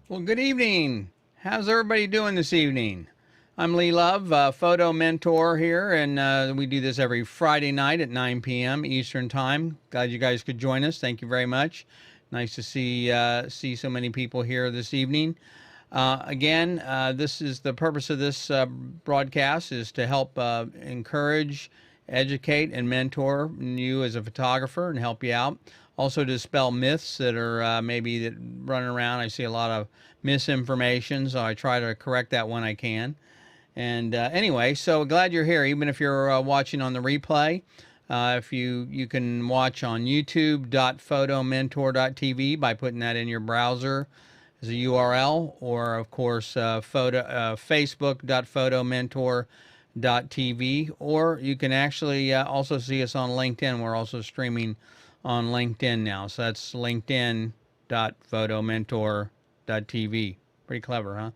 Well, good evening. How's everybody doing this evening? I'm Lee Love, photo mentor here, and we do this every Friday night at 9 p.m. Eastern Time. Glad you guys could join us. Thank you very much. Nice to see so many people here this evening. Again, this is the purpose of this broadcast is to help encourage, educate, and mentor you as a photographer and help you out. Also, dispel myths that are maybe that running around. I see a lot of misinformation, so I try to correct that when I can. And anyway, so glad you're here, even if you're watching on the replay. If you can watch on youtube.photomentor.tv by putting that in your browser as a URL, or of course facebook.photomentor.tv, or you can actually also see us on LinkedIn. We're also streaming on LinkedIn now, so that's linkedin.photomentor.tv. Pretty clever,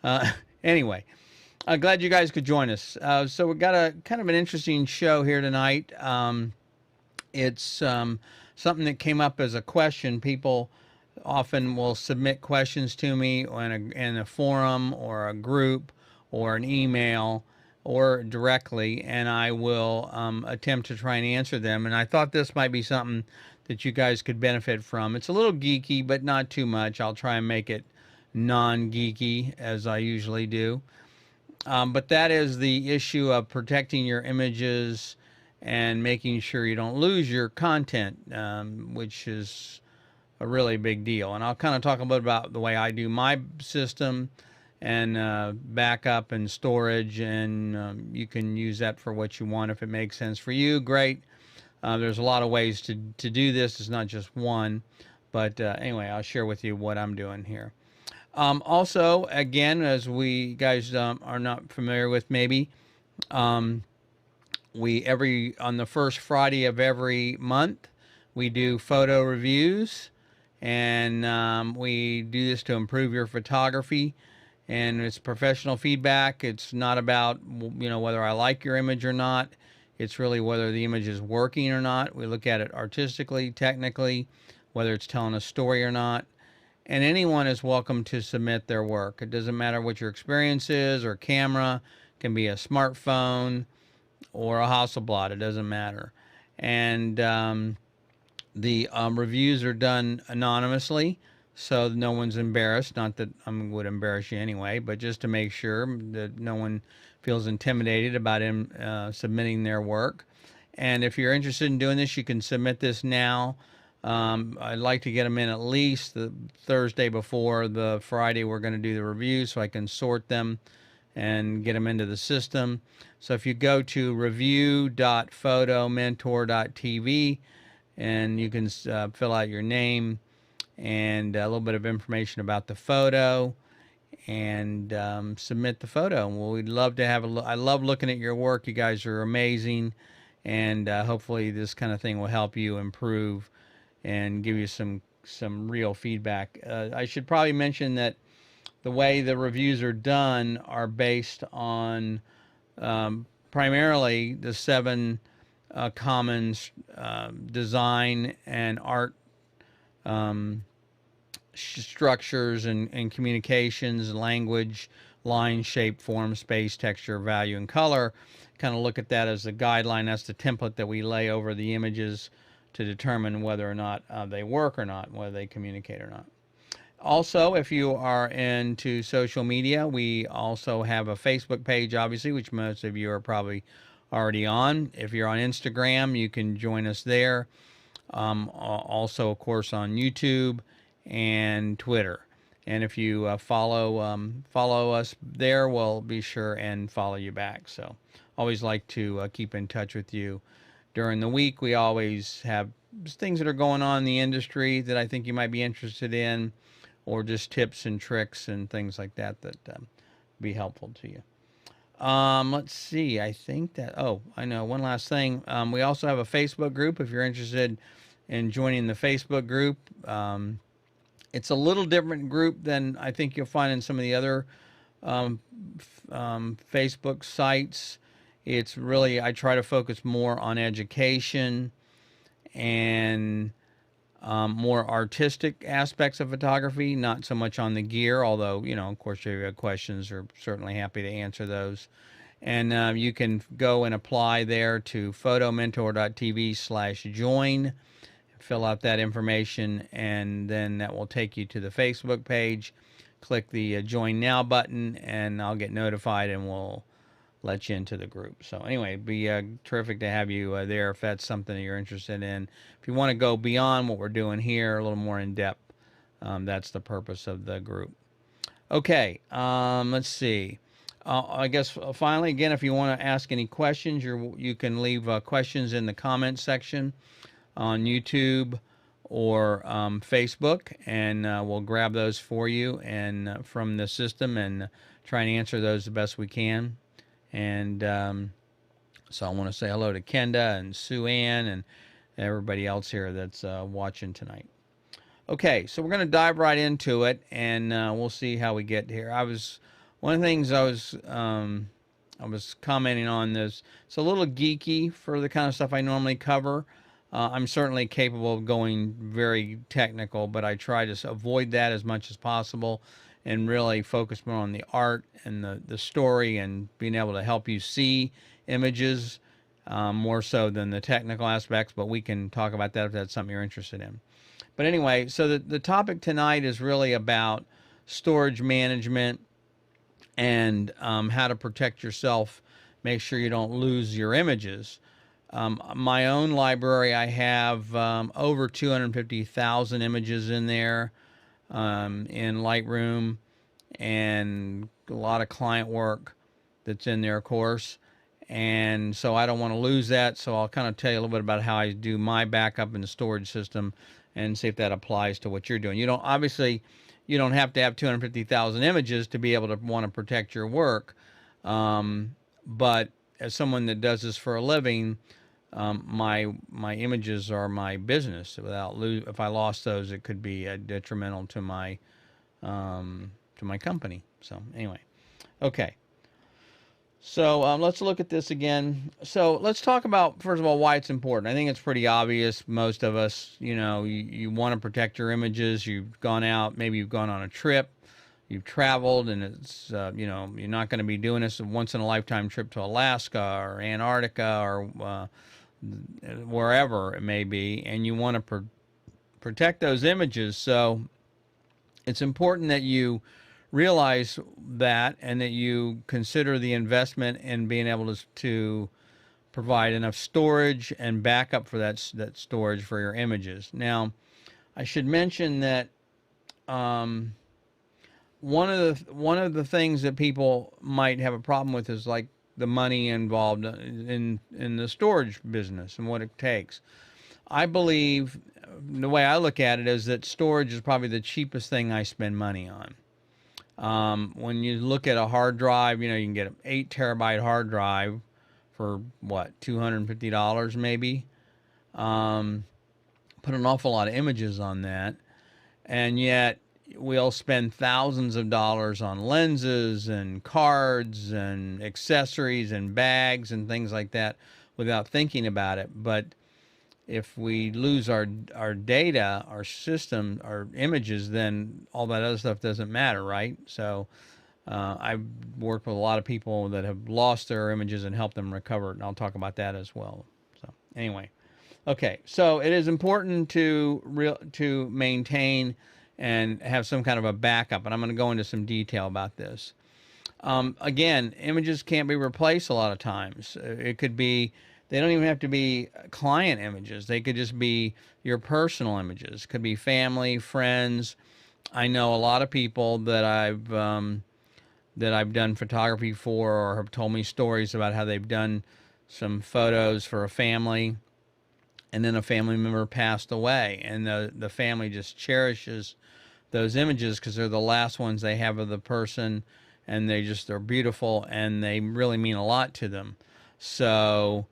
huh? Anyway, glad you guys could join us. So we've got a kind of an interesting show here tonight. It's something that came up as a question. People often will submit questions to me in a forum or a group or an email or directly, and I will attempt to try and answer them. And I thought this might be something that you guys could benefit from. It's a little geeky, but not too much. I'll try and make it non-geeky, as I usually do. But that is the issue of protecting your images and making sure you don't lose your content, which is a really big deal. And I'll kind of talk a bit about the way I do my system and backup and storage, and you can use that for what you want. If it makes sense for you, great. There's a lot of ways to do this. It's not just one. But anyway, I'll share with you what I'm doing here. Also, again, as we guys are not familiar with, maybe we on the first Friday of every month we do photo reviews, and we do this to improve your photography. And it's professional feedback. It's not about whether I like your image or not. It's really whether the image is working or not. We look at it artistically, technically, whether it's telling a story or not. And anyone is welcome to submit their work. It doesn't matter what your experience is or camera. It can be a smartphone or a Hasselblad. It doesn't matter. And the reviews are done anonymously, so no one's embarrassed. Not that I would embarrass you anyway, but just to make sure that no one feels intimidated about him submitting their work. And if you're interested in doing this, you can submit this now. I'd like to get them in at least the Thursday before the Friday we're going to do the review, so I can sort them and get them into the system. So if you go to review.photomentor.tv, and you can fill out your name and a little bit of information about the photo, and submit the photo. Well, we'd love to have I love looking at your work. You guys are amazing, and hopefully this kind of thing will help you improve and give you some real feedback. I should probably mention that the way the reviews are done are based on primarily the 7 common design and art structures and communications, language, line, shape, form, space, texture, value, and color. Kind of look at that as the guideline. That's the template that we lay over the images to determine whether or not they work or not, whether they communicate or not. Also, if you are into social media, we also have a Facebook page, obviously, which most of you are probably already on. If you're on Instagram, you can join us there. Also, of course, on YouTube and Twitter. And if you follow us there, we'll be sure and follow you back. So always like to keep in touch with you during the week. We always have things that are going on in the industry that I think you might be interested in, or just tips and tricks and things like that be helpful to you. Let's see. I think that, I know one last thing. We also have a Facebook group if you're interested in joining the Facebook group. It's a little different group than I think you'll find in some of the other Facebook sites. It's really, I try to focus more on education and more artistic aspects of photography, not so much on the gear, although, of course, if you have questions, we're certainly happy to answer those. And you can go and apply there to photomentor.tv/join, fill out that information, and then that will take you to the Facebook page. Click the Join Now button, and I'll get notified, and we'll let you into the group. So anyway, it'd be terrific to have you there if that's something that you're interested in. If you want to go beyond what we're doing here, a little more in depth, that's the purpose of the group. Okay, let's see. I guess finally, again, if you want to ask any questions, you can leave questions in the comments section on YouTube or Facebook, and we'll grab those for you and from the system and try and answer those the best we can. And so I want to say hello to Kenda and Sue Ann and everybody else here that's watching tonight. Okay, so we're going to dive right into it, and we'll see how we get here. One of the things I was commenting on this. It's a little geeky for the kind of stuff I normally cover. I'm certainly capable of going very technical, but I try to avoid that as much as possible and really focus more on the art and the story and being able to help you see images more so than the technical aspects, but we can talk about that if that's something you're interested in. But anyway, so the topic tonight is really about storage management and how to protect yourself, make sure you don't lose your images. My own library, I have over 250,000 images in there in Lightroom, and a lot of client work that's in there, of course. And so I don't want to lose that, so I'll kind of tell you a little bit about how I do my backup in the storage system and see if that applies to what you're doing. Obviously, you don't have to have 250,000 images to be able to want to protect your work. But as someone that does this for a living, my images are my business. If I lost those, it could be detrimental to my company. So anyway, okay. So let's look at this again. So let's talk about, first of all, why it's important. I think it's pretty obvious. Most of us, you want to protect your images. You've gone out, maybe you've gone on a trip, you've traveled, and it's, you're not going to be doing this a once-in-a-lifetime trip to Alaska or Antarctica or wherever it may be, and you want to protect those images. So it's important that you realize that and that you consider the investment in being able to provide enough storage and backup for that storage for your images. Now, I should mention that one of the things that people might have a problem with is like the money involved in the storage business and what it takes. I believe the way I look at it is that storage is probably the cheapest thing I spend money on. When you look at a hard drive, you can get an 8 terabyte hard drive for what, $250 maybe. Put an awful lot of images on that, and yet we'll spend thousands of dollars on lenses and cards and accessories and bags and things like that without thinking about it. But if we lose our data, our system, our images, then all that other stuff doesn't matter, right? So I've worked with a lot of people that have lost their images and helped them recover it, and I'll talk about that as well. So anyway, okay, so it is important to maintain and have some kind of a backup, and I'm going to go into some detail about this. Again, images can't be replaced a lot of times. It could be, they don't even have to be client images. They could just be your personal images. Could be family, friends. I know a lot of people that I've done photography for, or have told me stories about how they've done some photos for a family, and then a family member passed away, and the family just cherishes those images because they're the last ones they have of the person, and they're beautiful, and they really mean a lot to them. So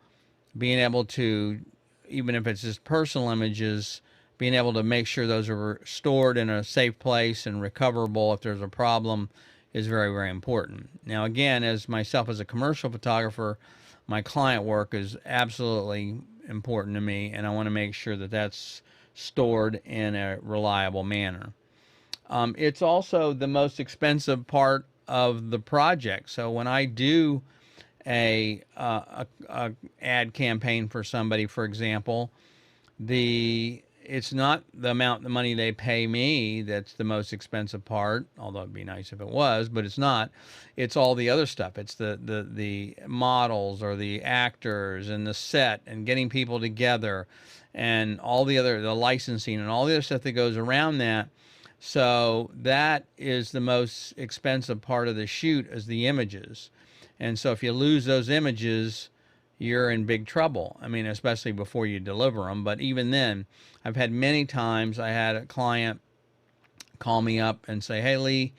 being able to, even if it's just personal images, being able to make sure those are stored in a safe place and recoverable if there's a problem is very, very important. Now, again, as a commercial photographer, my client work is absolutely important to me, and I want to make sure that that's stored in a reliable manner. It's also the most expensive part of the project. So when I do a ad campaign for somebody, for example, it's not the amount of money they pay me that's the most expensive part, although it'd be nice if it was, but it's not. It's all the other stuff. It's the models or the actors and the set and getting people together and all the licensing and all the other stuff that goes around that. So that is the most expensive part of the shoot, is the images. And so if you lose those images, you're in big trouble. I mean, especially before you deliver them. But even then, I've had many times, I had a client call me up and say, "Hey, Lee,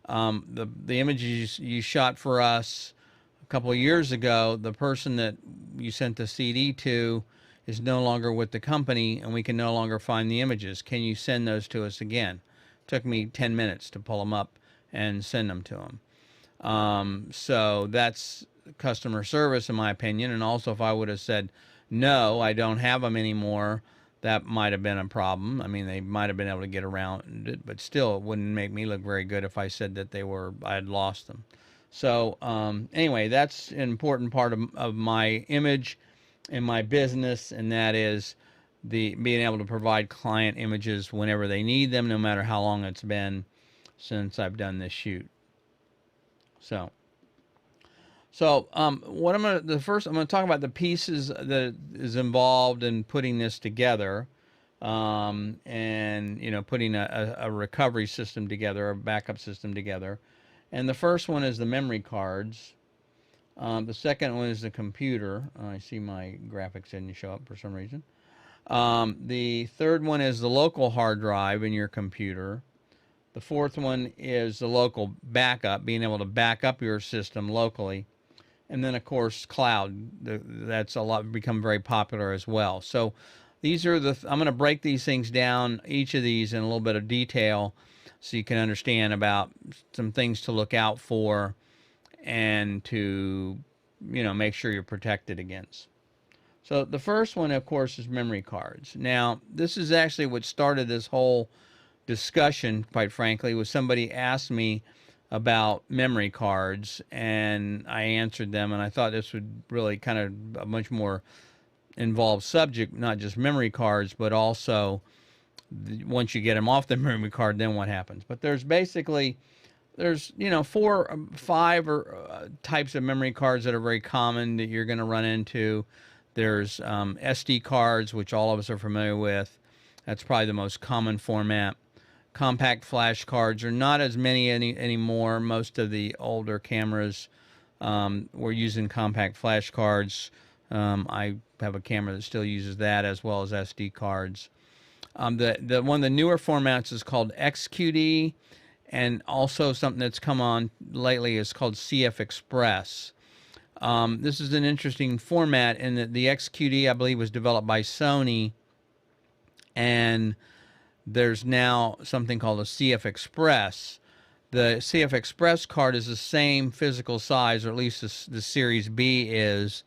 the images you shot for us a couple of years ago, the person that you sent the CD to is no longer with the company, and we can no longer find the images. Can you send those to us again?" Took me 10 minutes to pull them up and send them to them. So that's customer service, in my opinion. And also, if I would have said, no, I don't have them anymore, that might have been a problem. I mean, they might have been able to get around it, but still, it wouldn't make me look very good if I said that I had lost them. So anyway, that's an important part of my image in my business, and that is being able to provide client images whenever they need them, no matter how long it's been since I've done this shoot. So what I'm gonna talk about the pieces that is involved in putting this together, and putting a recovery system together, a backup system together. And the first one is the memory cards. The second one is the computer. I see my graphics didn't show up for some reason. The third one is the local hard drive in your computer. The fourth one is the local backup, being able to back up your system locally. And then, of course, cloud. That's become very popular as well. So these are I'm going to break these things down, each of these, in a little bit of detail, so you can understand about some things to look out for and to, make sure you're protected against. So the first one, of course, is memory cards. Now, this is actually what started this whole discussion, quite frankly, was somebody asked me about memory cards, and I answered them, and I thought this would really kind of a much more involved subject, not just memory cards, but also once you get them off the memory card, then what happens. But there's 5 or types of memory cards that are very common that you're going to run into. There's SD cards, which all of us are familiar with. That's probably the most common format. Compact flash cards are not as many anymore. Most of the older cameras were using compact flash cards. I have a camera that still uses that, as well as SD cards. The one of the newer formats is called XQD, and also something that's come on lately is called CF Express. This is an interesting format in that the XQD, I believe, was developed by Sony, and there's now something called a CF Express. The CF Express card is the same physical size, or at least the Series B is.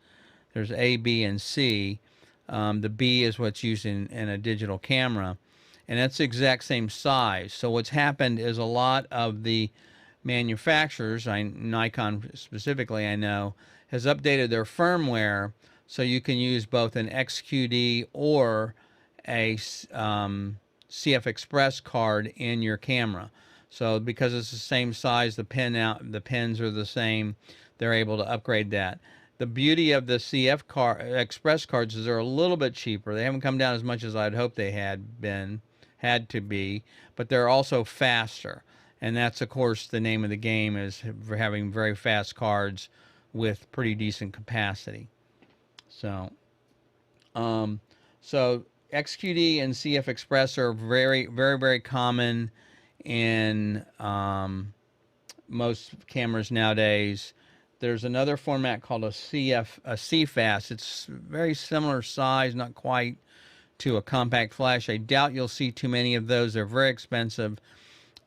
There's A, B, and C. The B is what's used in a digital camera, and that's the exact same size. So what's happened is a lot of the manufacturers, Nikon specifically, I know, has updated their firmware so you can use both an XQD or a CF Express card in your camera. So because it's the same size, the pins are the same, they're able to upgrade that. The beauty of the Express cards is they're a little bit cheaper. They haven't come down as much as I'd hoped they had to be, but they're also faster. And that's, of course, the name of the game, is for having very fast cards with pretty decent capacity. So XQD and CF Express are very, very, very common in most cameras nowadays. There's another format called a CFast. It's very similar size, not quite to a compact flash. I doubt you'll see too many of those. They're very expensive,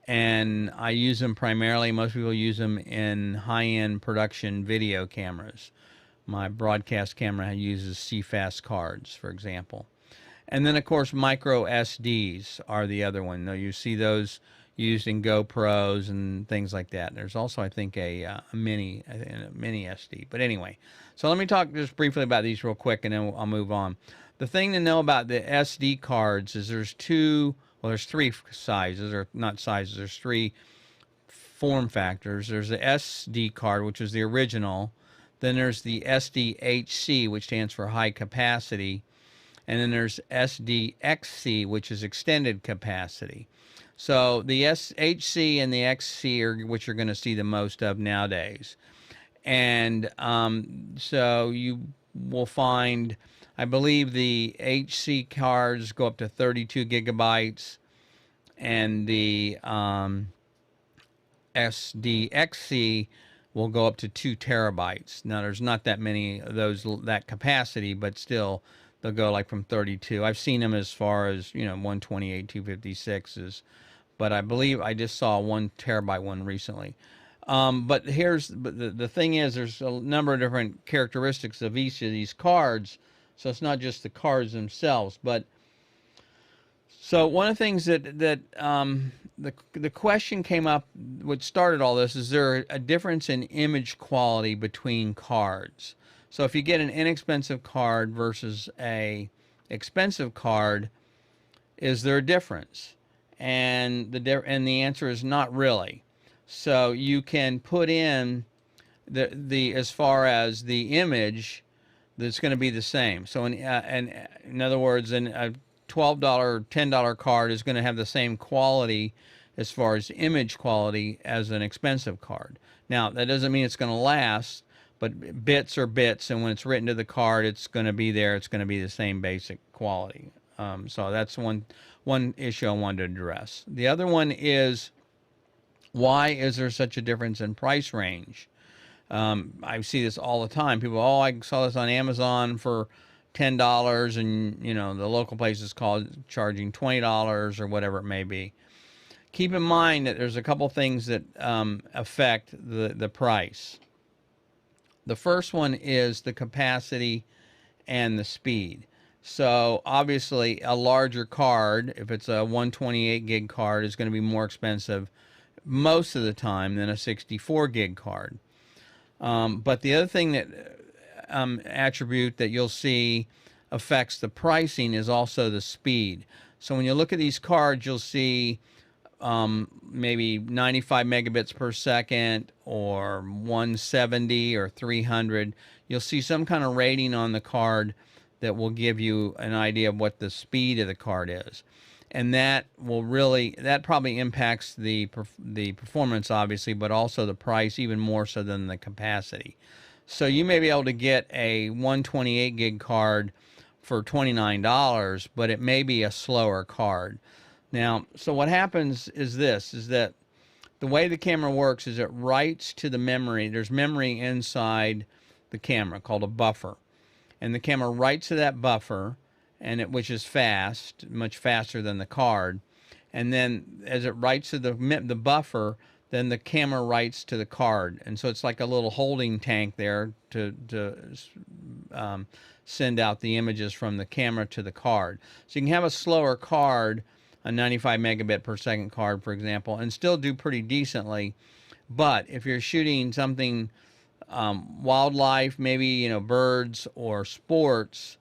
and I use them primarily. Most people use them in high-end production video cameras. My broadcast camera uses CFast cards, for example. And then, of course, micro SDs are the other one. Now, you see those used in GoPros and things like that. There's also, I think, a mini SD. But anyway, so let me talk just briefly about these real quick, and then I'll move on. The thing to know about the SD cards is there's there's three sizes, or not sizes. There's three form factors. There's the SD card, which is the original. Then there's the SDHC, which stands for high capacity. And then there's SDXC, which is extended capacity. So the SHC and the XC are what you're going to see the most of nowadays. And so you will find, I believe the HC cards go up to 32 gigabytes, and the SDXC will go up to 2 terabytes. Now, there's not that many of those, that capacity, but still, they'll go like from 32. I've seen them as far as, 128, 256s, but I believe I just saw a 1 terabyte one recently. But the thing is, there's a number of different characteristics of each of these cards, so it's not just the cards themselves. But so one of the things that the question came up, what started all this, is there a difference in image quality between cards? So if you get an inexpensive card versus a expensive card, is there a difference? And the answer is not really. So you can put in the as far as the image, that's going to be the same. So in other words, a $12 or $10 card is going to have the same quality as far as image quality as an expensive card. Now, that doesn't mean it's going to last, but bits are bits, and when it's written to the card, it's going to be there. It's going to be the same basic quality. So that's one issue I wanted to address. The other one is, why is there such a difference in price range? I see this all the time. People, I saw this on Amazon for $10, and the local place is charging $20 or whatever it may be. Keep in mind that there's a couple things that affect the price. The first one is the capacity and the speed. So obviously a larger card, if it's a 128 gig card, is going to be more expensive most of the time than a 64 gig card. But the other thing that attribute that you'll see affects the pricing is also the speed. So when you look at these cards, you'll see maybe 95 megabits per second, or 170 or 300. You'll see some kind of rating on the card that will give you an idea of what the speed of the card is. And that probably impacts the performance, obviously, but also the price even more so than the capacity. So you may be able to get a 128 gig card for $29, but it may be a slower card. Now, so what happens is that the way the camera works is it writes to the memory. There's memory inside the camera called a buffer. And the camera writes to that buffer, which is fast, much faster than the card. And then as it writes to the buffer, then the camera writes to the card. And so it's like a little holding tank there to send out the images from the camera to the card. So you can have a slower card, a 95 megabit per second card, for example, and still do pretty decently. But if you're shooting something wildlife, maybe birds or sports,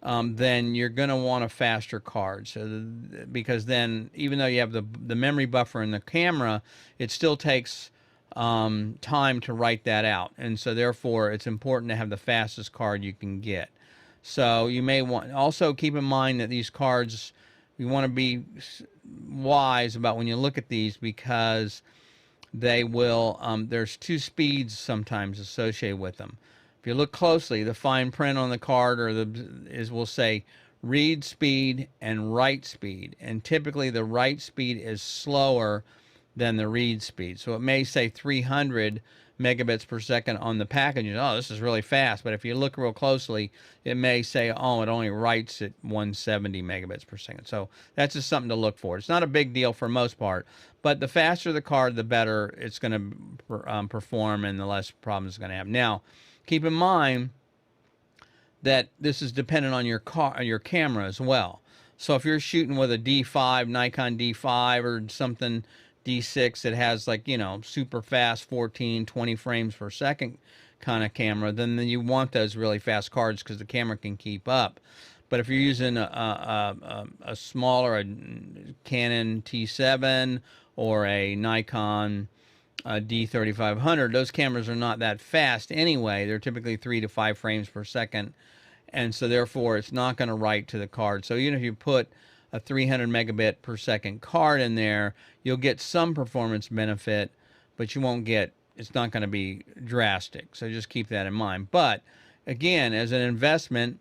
then you're going to want a faster card. So because then, even though you have the memory buffer in the camera, it still takes time to write that out, and so therefore it's important to have the fastest card you can get. So you may also keep in mind that these cards, you want to be wise about when you look at these, because they will there's two speeds sometimes associated with them. If you look closely, the fine print on the card will say read speed and write speed, and typically the write speed is slower than the read speed. So it may say 300 megabits per second on the package. Oh, this is really fast. But if you look real closely, it may say, oh, it only writes at 170 megabits per second. So that's just something to look for. It's not a big deal for most part, but the faster the card, the better it's going to perform, and the less problems it's going to have. Now, keep in mind that this is dependent on your camera as well. So if you're shooting with a D5, Nikon D5 or something D6 that has like, you know, super fast 14, 20 frames per second kind of camera, then you want those really fast cards because the camera can keep up. But if you're using a smaller a Canon T7 or a Nikon D3500, those cameras are not that fast anyway. They're typically 3 to 5 frames per second, and so therefore it's not going to write to the card. So even if you put a 300 megabit per second card in there, you'll get some performance benefit, but you won't get, it's not going to be drastic. So just keep that in mind. But again, as an investment,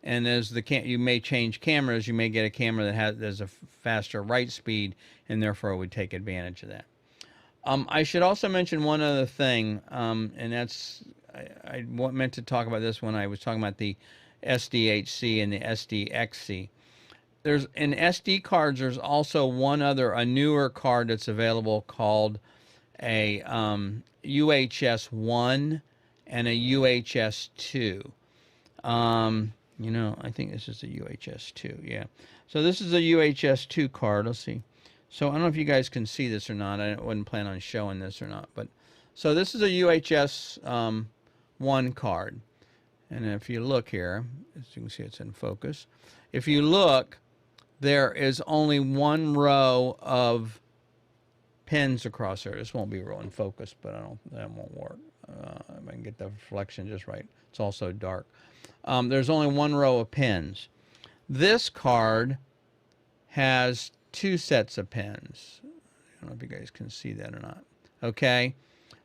and as you may change cameras, you may get a camera that has a faster write speed, and therefore would take advantage of that. I should also mention one other thing, and that's, I meant to talk about this when I was talking about the SDHC and the SDXC. There's in SD cards, there's also a newer card that's available called a UHS-1 and a UHS-2. You know, I think this is a UHS-2, yeah. So this is a UHS-2 card. Let's see. So I don't know if you guys can see this or not. I wouldn't plan on showing this or not. But so this is a UHS-1 card. And if you look here, as you can see, it's in focus. If you look, there is only one row of pins across there. This won't be real in focus, but that won't work. If I can get the reflection just right. It's also dark. There's only one row of pins. This card has 2 sets of pins. I don't know if you guys can see that or not. Okay,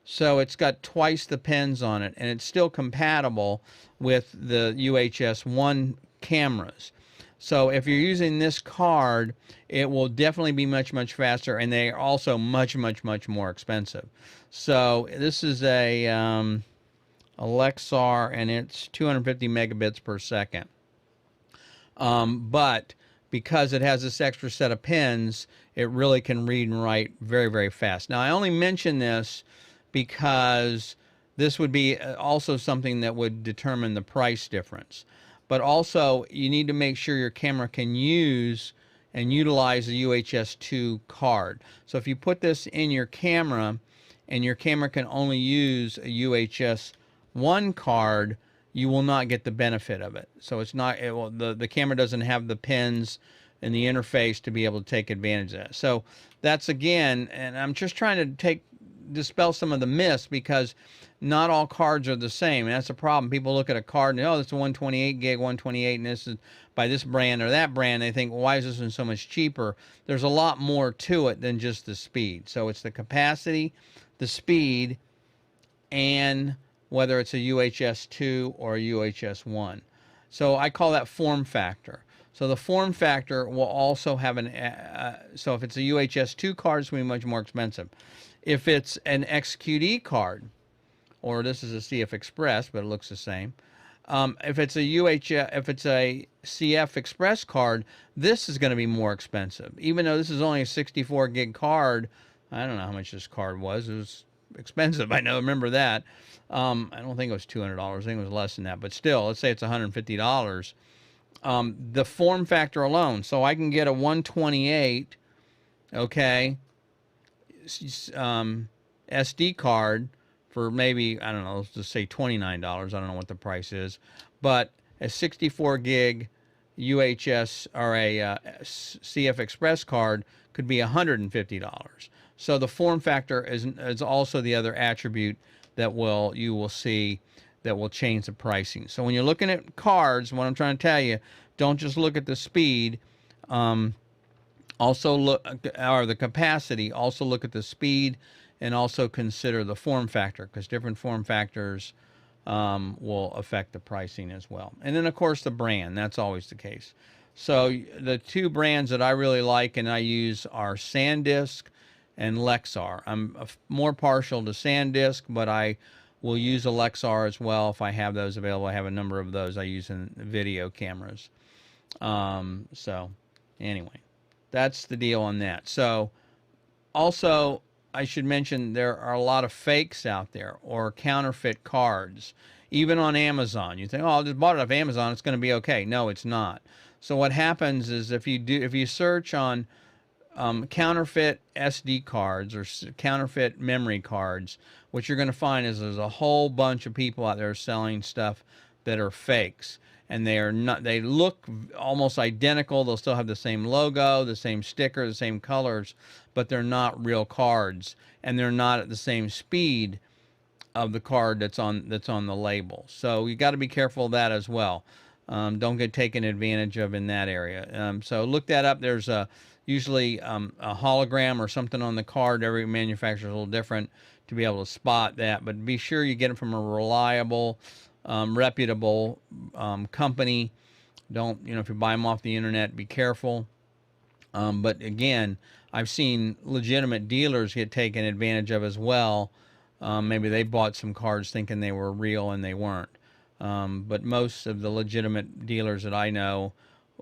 so it's got twice the pins on it, and it's still compatible with the UHS-1 cameras. So if you're using this card, it will definitely be much, much faster, and they are also much, much, much more expensive. So this is a Lexar, and it's 250 megabits per second. But because it has this extra set of pins, it really can read and write very, very fast. Now, I only mention this because this would be also something that would determine the price difference. But also, you need to make sure your camera can use and utilize the UHS-2 card. So if you put this in your camera and your camera can only use a UHS-1 card, you will not get the benefit of it. So it's not, the camera doesn't have the pins and the interface to be able to take advantage of that. So that's, again, and I'm just trying to dispel some of the myths, because not all cards are the same, and that's a problem. People look at a card and, oh, it's a 128 gig, 128, and this is by this brand or that brand. They think, well, why is this one so much cheaper? There's a lot more to it than just the speed. So it's the capacity, the speed, and whether it's a UHS-2 or a UHS-1. So I call that form factor. So the form factor will also have so if it's a UHS-2 card, it's going to be much more expensive. If it's an XQD card, or this is a CF Express, but it looks the same. If it's a CF Express card, this is going to be more expensive. Even though this is only a 64 gig card, I don't know how much this card was. It was expensive. I remember that. I don't think it was $200. I think it was less than that. But still, let's say it's $150. The form factor alone. So I can get a 128, okay, SD card for maybe, I don't know, let's just say $29. I don't know what the price is. But a 64 gig UHS or a CF Express card could be $150. So the form factor is also the other attribute that you will see that will change the pricing. So when you're looking at cards, what I'm trying to tell you, don't just look at the speed. Also look, or the capacity. Also look at the speed, and also consider the form factor, because different form factors will affect the pricing as well. And then, of course, the brand. That's always the case. So the 2 brands that I really like and I use are SanDisk and Lexar. I'm more partial to SanDisk, but I will use a Lexar as well if I have those available. I have a number of those I use in video cameras. So anyway, that's the deal on that. So also, I should mention there are a lot of fakes out there, or counterfeit cards, even on Amazon. You think, oh, I just bought it off Amazon, it's going to be okay. No, it's not. So what happens is if you search on counterfeit SD cards or counterfeit memory cards, what you're going to find is there's a whole bunch of people out there selling stuff that are fakes, and they are not. They look almost identical. They'll still have the same logo, the same sticker, the same colors, but they're not real cards, and they're not at the same speed of the card that's on the label. So you got to be careful of that as well. Don't get taken advantage of in that area. So look that up. There's usually a hologram or something on the card. Every manufacturer is a little different to be able to spot that. But be sure you get it from a reliable, reputable company. Don't, if you buy them off the internet, be careful. But again, I've seen legitimate dealers get taken advantage of as well. Maybe they bought some cards thinking they were real and they weren't. But most of the legitimate dealers that I know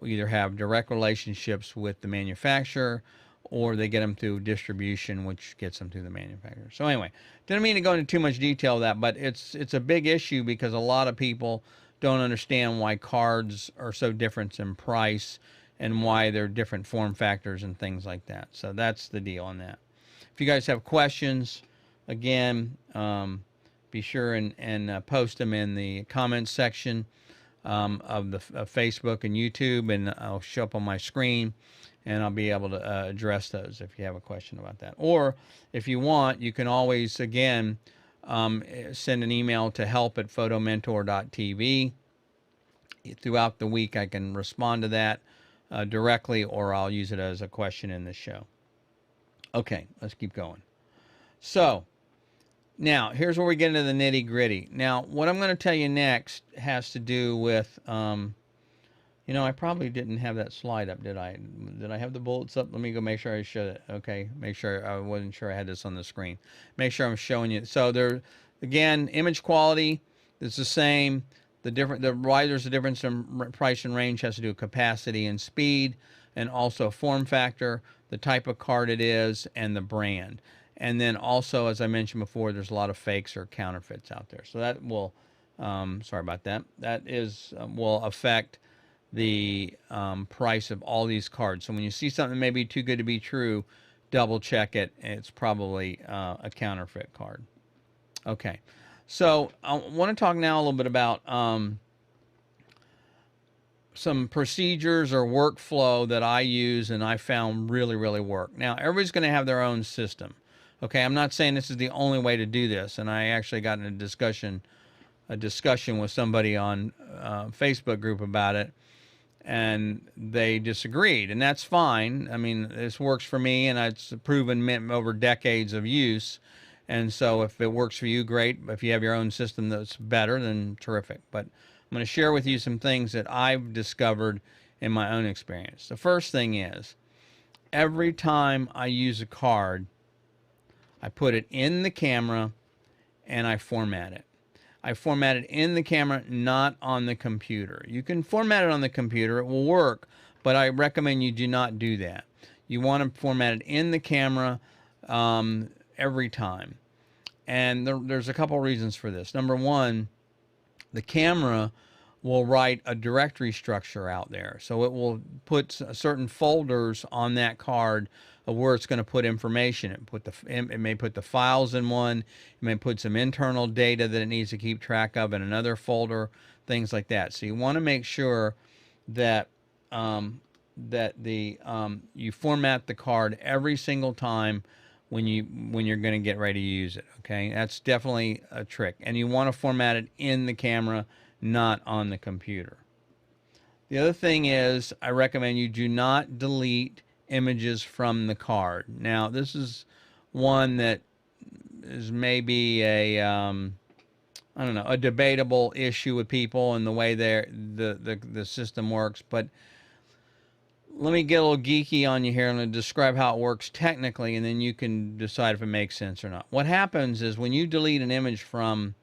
either have direct relationships with the manufacturer, or they get them through distribution, which gets them to the manufacturer. So anyway, didn't mean to go into too much detail of that, but it's a big issue because a lot of people don't understand why cards are so different in price and why they're different form factors and things like that. So that's the deal on that. If you guys have questions, again, be sure and post them in the comments section of Facebook and YouTube, and I'll show up on my screen, and I'll be able to address those if you have a question about that. Or if you want, you can always, again, send an email to help@photomentor.tv. Throughout the week, I can respond to that directly, or I'll use it as a question in the show. Okay, let's keep going. So now here's where we get into the nitty gritty. Now, what I'm going to tell you next has to do with, I probably didn't have that slide up, did I? Did I have the bullets up? Let me go make sure I showed it. Okay, make sure. I wasn't sure I had this on the screen. Make sure I'm showing you. So there, again, image quality is the same. Why there's a difference in price and range has to do with capacity and speed, and also form factor, the type of card it is, and the brand. And then also, as I mentioned before, there's a lot of fakes or counterfeits out there. So that will, sorry about that. That will affect the price of all these cards. So when you see something maybe too good to be true, double check it. It's probably a counterfeit card. Okay. So I want to talk now a little bit about some procedures or workflow that I use and I found really, really work. Now, everybody's going to have their own system. Okay, I'm not saying this is the only way to do this, and I actually got in a discussion with somebody on Facebook group about it, and they disagreed, and that's fine. I mean, this works for me, and it's proven over decades of use. And so if it works for you, great. If you have your own system that's better, then terrific. But I'm going to share with you some things that I've discovered in my own experience. The first thing is, every time I use a card, I put it in the camera and I format it. I format it in the camera, not on the computer. You can format it on the computer. It will work, but I recommend you do not do that. You want to format it in the camera every time. And there's a couple reasons for this. Number one, the camera will write a directory structure out there. So it will put certain folders on that card of where it's going to put information. It may put the files in one. It may put some internal data that it needs to keep track of in another folder, things like that. So you want to make sure that you format the card every single time when you're going to get ready to use it. Okay, that's definitely a trick. And you want to format it in the camera, not on the computer. The other thing is, I recommend you do not delete images from the card. Now, this is one that is maybe a I don't know, a debatable issue with people and the way the system works, but let me get a little geeky on you here. I'm going to describe how it works technically, and then you can decide if it makes sense or not. What happens is when you delete an image from,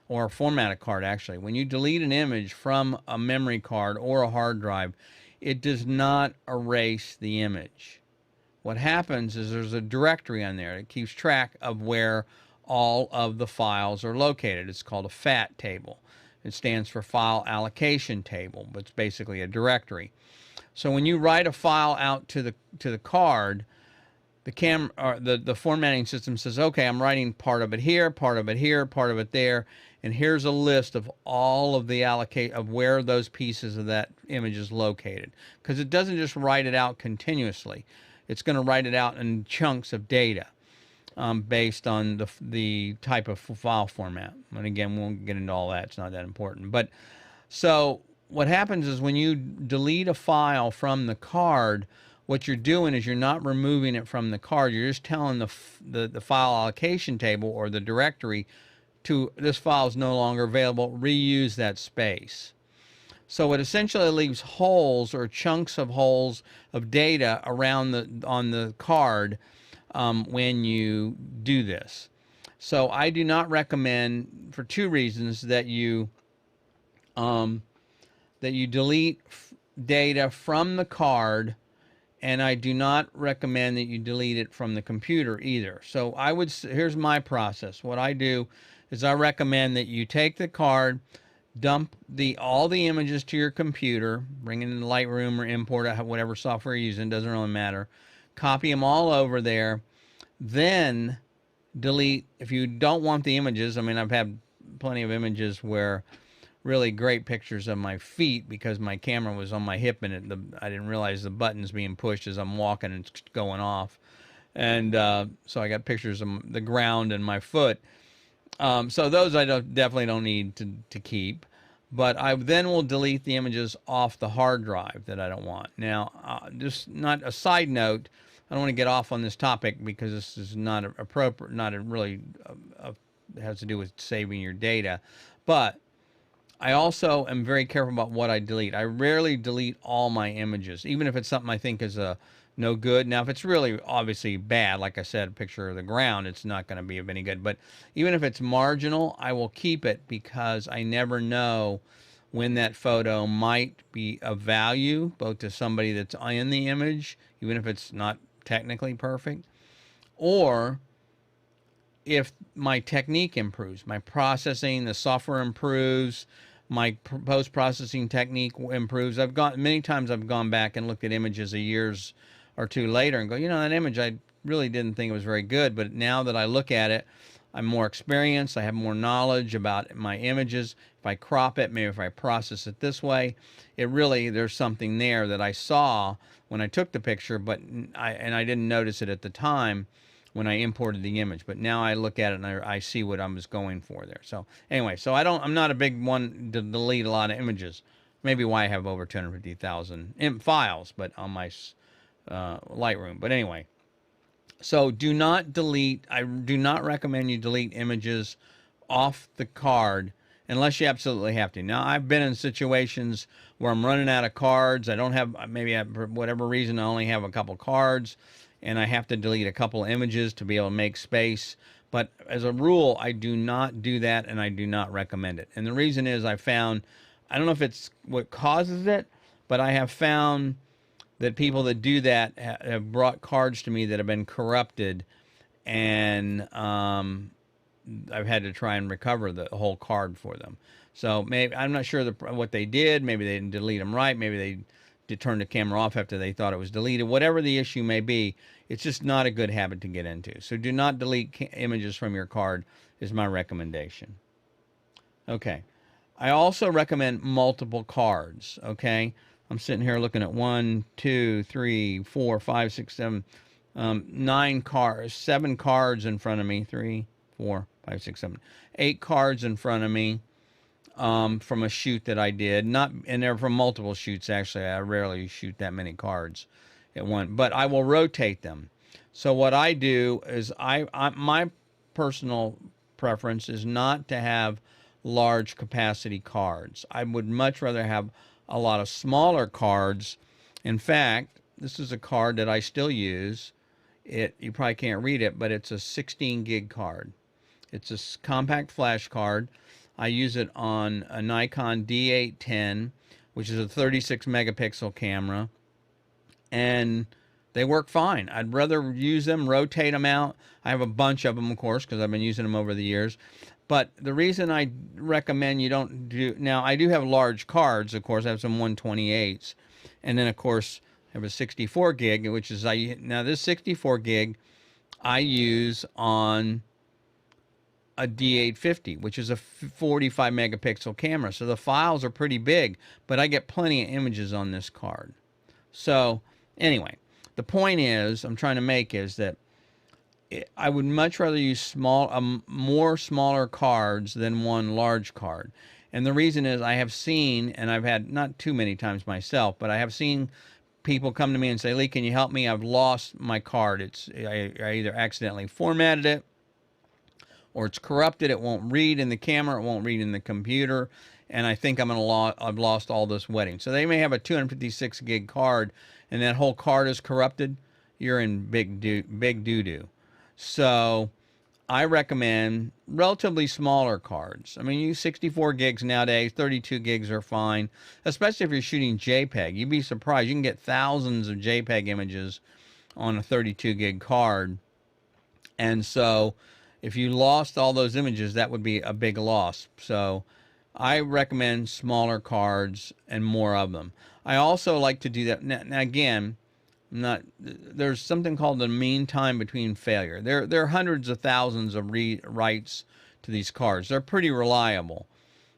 or format a card actually, when you delete an image from a memory card or a hard drive, it does not erase the image. What happens is there's a directory on there that keeps track of where all of the files are located. It's called a FAT table. It stands for File Allocation Table, but it's basically a directory. So when you write a file out to the card, the formatting system says, okay, I'm writing part of it here, part of it here, part of it there, and here's a list of all of the allocate of where those pieces of that image is located. Because it doesn't just write it out continuously. It's going to write it out in chunks of data based on the type of file format. And again, we won't get into all that. It's not that important. But so what happens is when you delete a file from the card, what you're doing is you're not removing it from the card. You're just telling the file allocation table or the directory to this file is no longer available. Reuse that space. So it essentially leaves holes or chunks of holes of data around on the card when you do this. So I do not recommend, for two reasons, that you delete data from the card, and I do not recommend that you delete it from the computer either. So here's my process. What I do is I recommend that you take the card, dump all the images to your computer, bring it in Lightroom or import it, whatever software you're using, doesn't really matter. Copy them all over there, then delete. If you don't want the images, I mean, I've had plenty of images where really great pictures of my feet because my camera was on my hip and I didn't realize the button's being pushed as I'm walking and it's going off. And so I got pictures of the ground and my foot. So those I definitely don't need to keep. But I then will delete the images off the hard drive that I don't want. Now, just not a side note, I don't want to get off on this topic because this is not appropriate, has to do with saving your data. But I also am very careful about what I delete. I rarely delete all my images, even if it's something I think is no good. Now, if it's really obviously bad, like I said, a picture of the ground, it's not going to be of any good. But even if it's marginal, I will keep it because I never know when that photo might be of value, both to somebody that's in the image, even if it's not technically perfect, or if my technique improves, my processing, the software improves, my post-processing technique improves. Many times I've gone back and looked at images a years or two later and go, that image, I really didn't think it was very good, but now that I look at it, I'm more experienced, I have more knowledge about my images. If I crop it, maybe if I process it this way, there's something there that I saw when I took the picture, but I didn't notice it at the time when I imported the image, but now I look at it and I see what I was going for there. So anyway, I'm not a big one to delete a lot of images. Maybe why I have over 250,000 files, but on my Lightroom. But anyway, so do not delete. I do not recommend you delete images off the card unless you absolutely have to. Now, I've been in situations where I'm running out of cards. I don't have, maybe for whatever reason, I only have a couple cards, and I have to delete a couple images to be able to make space. But as a rule, I do not do that, and I do not recommend it. And the reason is I don't know if it's what causes it, but I have found that people that do that have brought cards to me that have been corrupted, and I've had to try and recover the whole card for them. So maybe I'm not sure what they did. Maybe they didn't delete them right. Maybe they turned the camera off after they thought it was deleted. Whatever the issue may be, it's just not a good habit to get into. So do not delete images from your card is my recommendation. Okay. I also recommend multiple cards. Okay. I'm sitting here looking at 1, 2, 3, 4, 5, 6, 7, 9 cards, 7 cards in front of me. 3, 4, 5, 6, 7, 8 cards in front of me from a shoot that I did. And they're from multiple shoots, actually. I rarely shoot that many cards at one, but I will rotate them. So what I do is my personal preference is not to have large capacity cards. I would much rather have a lot of smaller cards. In fact, this is a card that I still use. You probably can't read it, but it's a 16 gig card. It's a compact flash card. I use it on a Nikon D810, which is a 36 megapixel camera. And They work fine. I'd rather use them, rotate them out. I have a bunch of them, of course, because I've been using them over the years. But the reason I recommend you don't do, now I do have large cards, of course. I have some 128s. And then, of course, I have a 64 gig, which is, now this 64 gig I use on a D850, which is a 45 megapixel camera. So the files are pretty big, but I get plenty of images on this card. So anyway, the point is I'm trying to make is that I would much rather use more smaller cards than one large card. And the reason is I have seen, and I've had not too many times myself, but I have seen people come to me and say, Lee, can you help me? I've lost my card. I either accidentally formatted it, or it's corrupted. It won't read in the camera. It won't read in the computer. And I think I've lost all this wedding. So they may have a 256 gig card, and that whole card is corrupted. You're in big doo-doo. So I recommend relatively smaller cards. I mean, use 64 gigs nowadays. 32 gigs are fine, especially if you're shooting JPEG. You'd be surprised. You can get thousands of JPEG images on a 32 gig card. And so if you lost all those images, that would be a big loss. So I recommend smaller cards and more of them. I also like to do that. Now again, there's something called the mean time between failure. There are hundreds of thousands of writes to these cards. They're pretty reliable,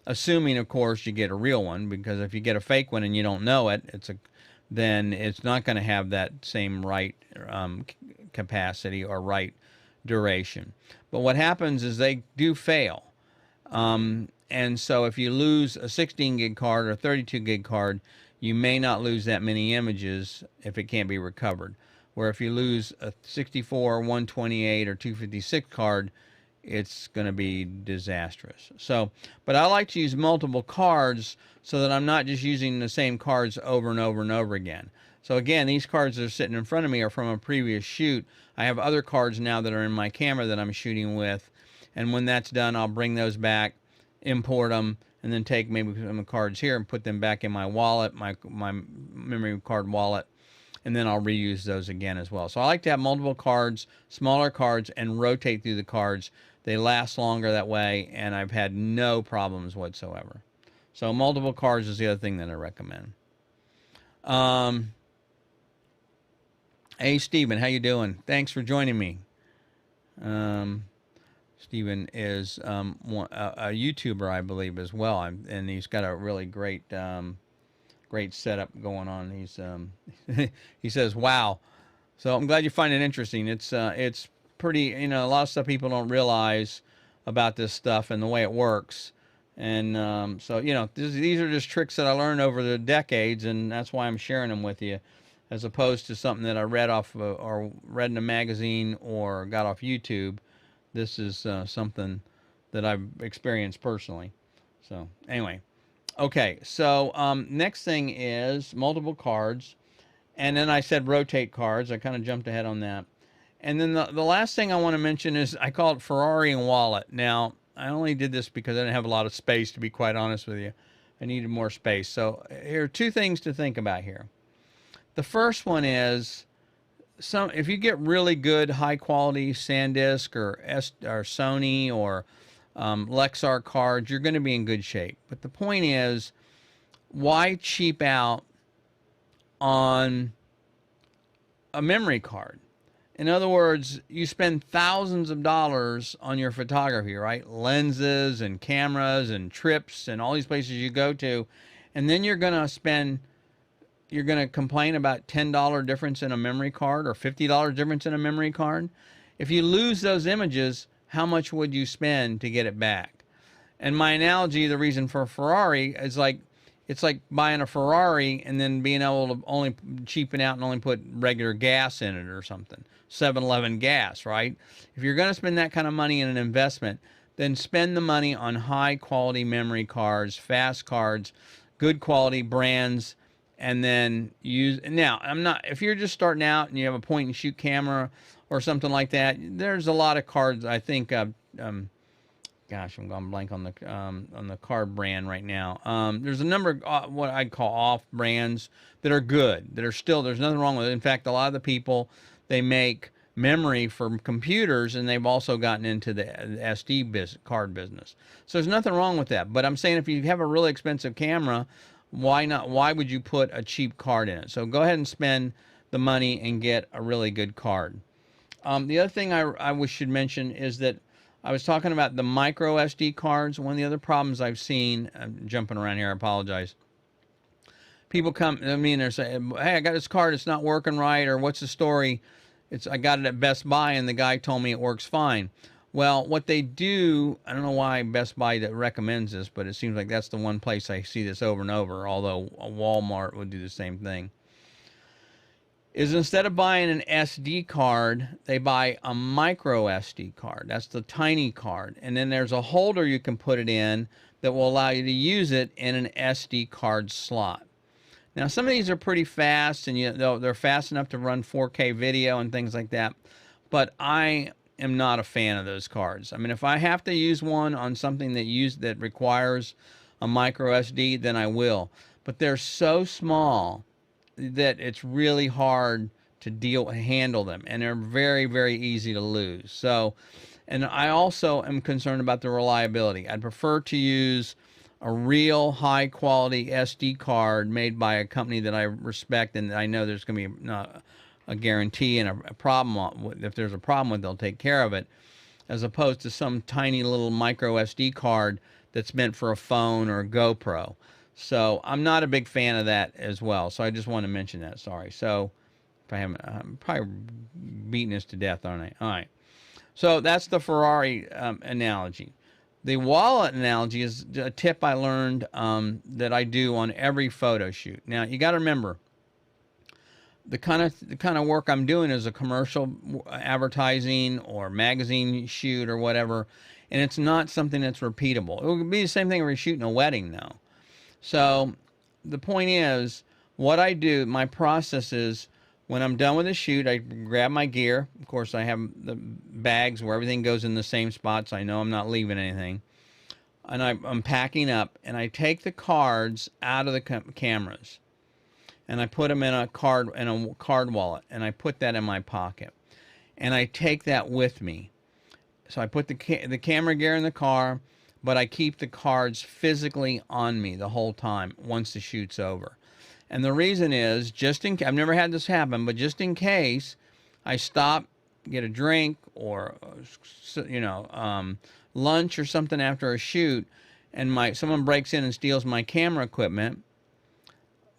assuming, of course, you get a real one, because if you get a fake one and you don't know it, then it's not going to have that same write capacity or write duration. But what happens is they do fail. And so if you lose a 16 gig card or a 32 gig card, you may not lose that many images if it can't be recovered. Where if you lose a 64, 128, or 256 card, it's going to be disastrous. So, but I like to use multiple cards so that I'm not just using the same cards over and over and over again. So again, these cards that are sitting in front of me are from a previous shoot. I have other cards now that are in my camera that I'm shooting with. And when that's done, I'll bring those back, import them, and then take maybe some cards here and put them back in my wallet, my memory card wallet, and then I'll reuse those again as well. So I like to have multiple cards, smaller cards, and rotate through the cards. They last longer that way, and I've had no problems whatsoever. So multiple cards is the other thing that I recommend. Hey, Stephen, how you doing? Thanks for joining me. Stephen is a YouTuber, I believe, as well, and he's got a really great setup going on. He's he says, "Wow!" So I'm glad you find it interesting. It's pretty, a lot of stuff people don't realize about this stuff and the way it works. And so these are just tricks that I learned over the decades, and that's why I'm sharing them with you, as opposed to something that I read or read in a magazine or got off YouTube. This is something that I've experienced personally. So anyway, okay. So next thing is multiple cards, and then I said rotate cards. I kind of jumped ahead on that. And then the last thing I want to mention is I call it Ferrari and wallet. Now I only did this because I didn't have a lot of space, to be quite honest with you. I needed more space. So here are two things to think about here. The first one is, if you get really good high quality SanDisk or Sony or Lexar cards, you're going to be in good shape. But the point is, why cheap out on a memory card? In other words, you spend thousands of dollars on your photography, right? Lenses and cameras and trips and all these places you go to, and then you're going to complain about $10 difference in a memory card or $50 difference in a memory card. If you lose those images, how much would you spend to get it back? And my analogy, the reason for a Ferrari is it's like buying a Ferrari and then being able to only cheapen out and only put regular gas in it or something. 7-Eleven gas, right? If you're going to spend that kind of money in an investment, then spend the money on high quality memory cards, fast cards, good quality brands, and then use. Now, if you're just starting out and you have a point and shoot camera or something like that, there's a lot of cards. I think gosh, I'm going blank on the card brand right now. There's a number of what I'd call off brands that are good, that are still, there's nothing wrong with it. In fact, a lot of the people, they make memory for computers, and they've also gotten into the card business. So there's nothing wrong with that. But I'm saying if you have a really expensive camera, why not? Why would you put a cheap card in it? So go ahead and spend the money and get a really good card. The other thing I should mention is that I was talking about the micro SD cards. One of the other problems I've seen, I'm jumping around here, I apologize. People come to me and they're saying, hey, I got this card, it's not working right, or what's the story? I got it at Best Buy and the guy told me it works fine. Well, what they do, I don't know why Best Buy recommends this, but it seems like that's the one place I see this over and over, although a Walmart would do the same thing, is instead of buying an SD card, they buy a micro SD card. That's the tiny card. And then there's a holder you can put it in that will allow you to use it in an SD card slot. Now, some of these are pretty fast, and they're fast enough to run 4K video and things like that. But I am not a fan of those cards. I mean, if I have to use one on something that requires a micro SD, then I will. But they're so small that it's really hard to handle them, and they're very, very easy to lose. So, and I also am concerned about the reliability. I'd prefer to use a real high quality SD card made by a company that I respect, and I know there's going to be a guarantee and a problem. If there's a problem with it, they'll take care of it, as opposed to some tiny little micro SD card that's meant for a phone or a GoPro. So I'm not a big fan of that as well. So I just want to mention that. Sorry. So if I haven't, I'm probably beating this to death, aren't I? All right. So that's the Ferrari analogy. The wallet analogy is a tip I learned that I do on every photo shoot. Now you got to remember, the kind of work I'm doing is a commercial advertising or magazine shoot or whatever, and it's not something that's repeatable. It would be the same thing if you're shooting a wedding, though. So the point is, what I do, my process is, when I'm done with the shoot, I grab my gear. Of course, I have the bags where everything goes in the same spot, so I know I'm not leaving anything. And I'm packing up, and I take the cards out of the cameras, and I put them in a card wallet, and I put that in my pocket, and I take that with me. So I put the camera gear in the car, but I keep the cards physically on me the whole time once the shoot's over. And the reason is, I've never had this happen, but just in case I stop, get a drink, or lunch or something after a shoot, and someone breaks in and steals my camera equipment,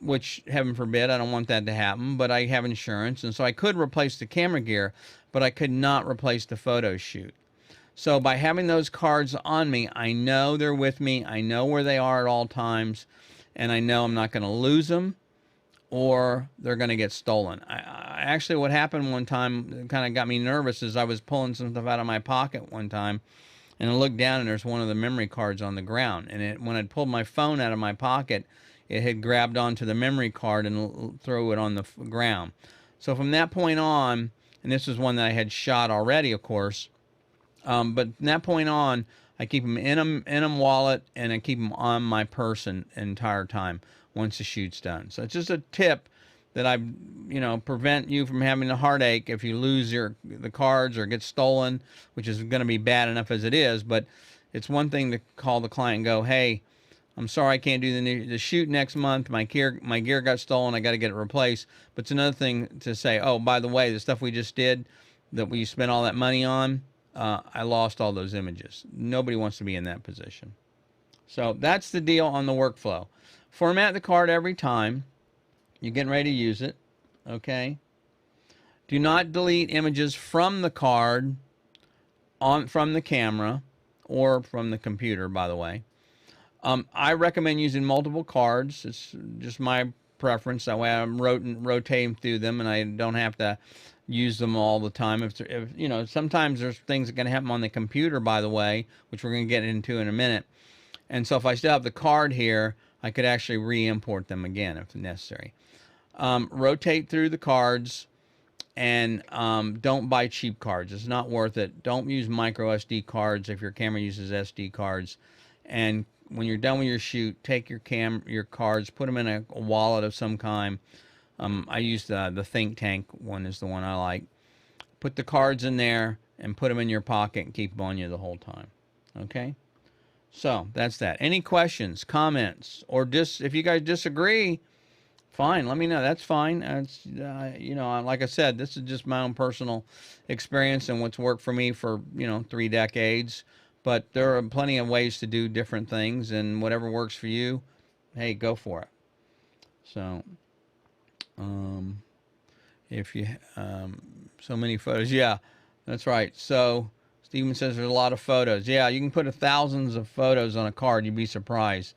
which heaven forbid, I don't want that to happen, but I have insurance, and so I could replace the camera gear, but I could not replace the photo shoot. So by having those cards on me, I know they're with me, I know where they are at all times, and I know I'm not going to lose them or they're going to get stolen. Actually, what happened one time kind of got me nervous is I was pulling some stuff out of my pocket one time, and I looked down and there's one of the memory cards on the ground. And when I'd pulled my phone out of my pocket, it had grabbed onto the memory card and threw it on the ground. So from that point on, and this was one that I had shot already, of course, but from that point on, I keep them in a wallet, and I keep them on my person the entire time once the shoot's done. So it's just a tip that prevent you from having a heartache if you lose the cards or get stolen, which is going to be bad enough as it is. But it's one thing to call the client and go, hey, I'm sorry I can't do the shoot next month. My gear got stolen. I got to get it replaced. But it's another thing to say, oh, by the way, the stuff we just did that we spent all that money on, I lost all those images. Nobody wants to be in that position. So that's the deal on the workflow. Format the card every time you're getting ready to use it. Okay. Do not delete images from the card from the camera or from the computer, by the way. I recommend using multiple cards. It's just my preference. That way I'm rotating through them, and I don't have to use them all the time. If sometimes there's things that can happen on the computer, by the way, which we're going to get into in a minute. And so if I still have the card here, I could actually re-import them again if necessary. Rotate through the cards, and don't buy cheap cards. It's not worth it. Don't use micro SD cards if your camera uses SD cards. And when you're done with your shoot, take your cards, put them in a wallet of some kind. I use the Think Tank one is the one I like. Put the cards in there and put them in your pocket and keep them on you the whole time. Okay? So that's that. Any questions, comments, or if you guys disagree, fine, let me know. That's fine. It's you know, like I said, this is just my own personal experience and what's worked for me for 3 decades. But there are plenty of ways to do different things, and whatever works for you, hey, go for it. So, if you so many photos, yeah, that's right. So Steven says there's a lot of photos. Yeah, you can put thousands of photos on a card. You'd be surprised.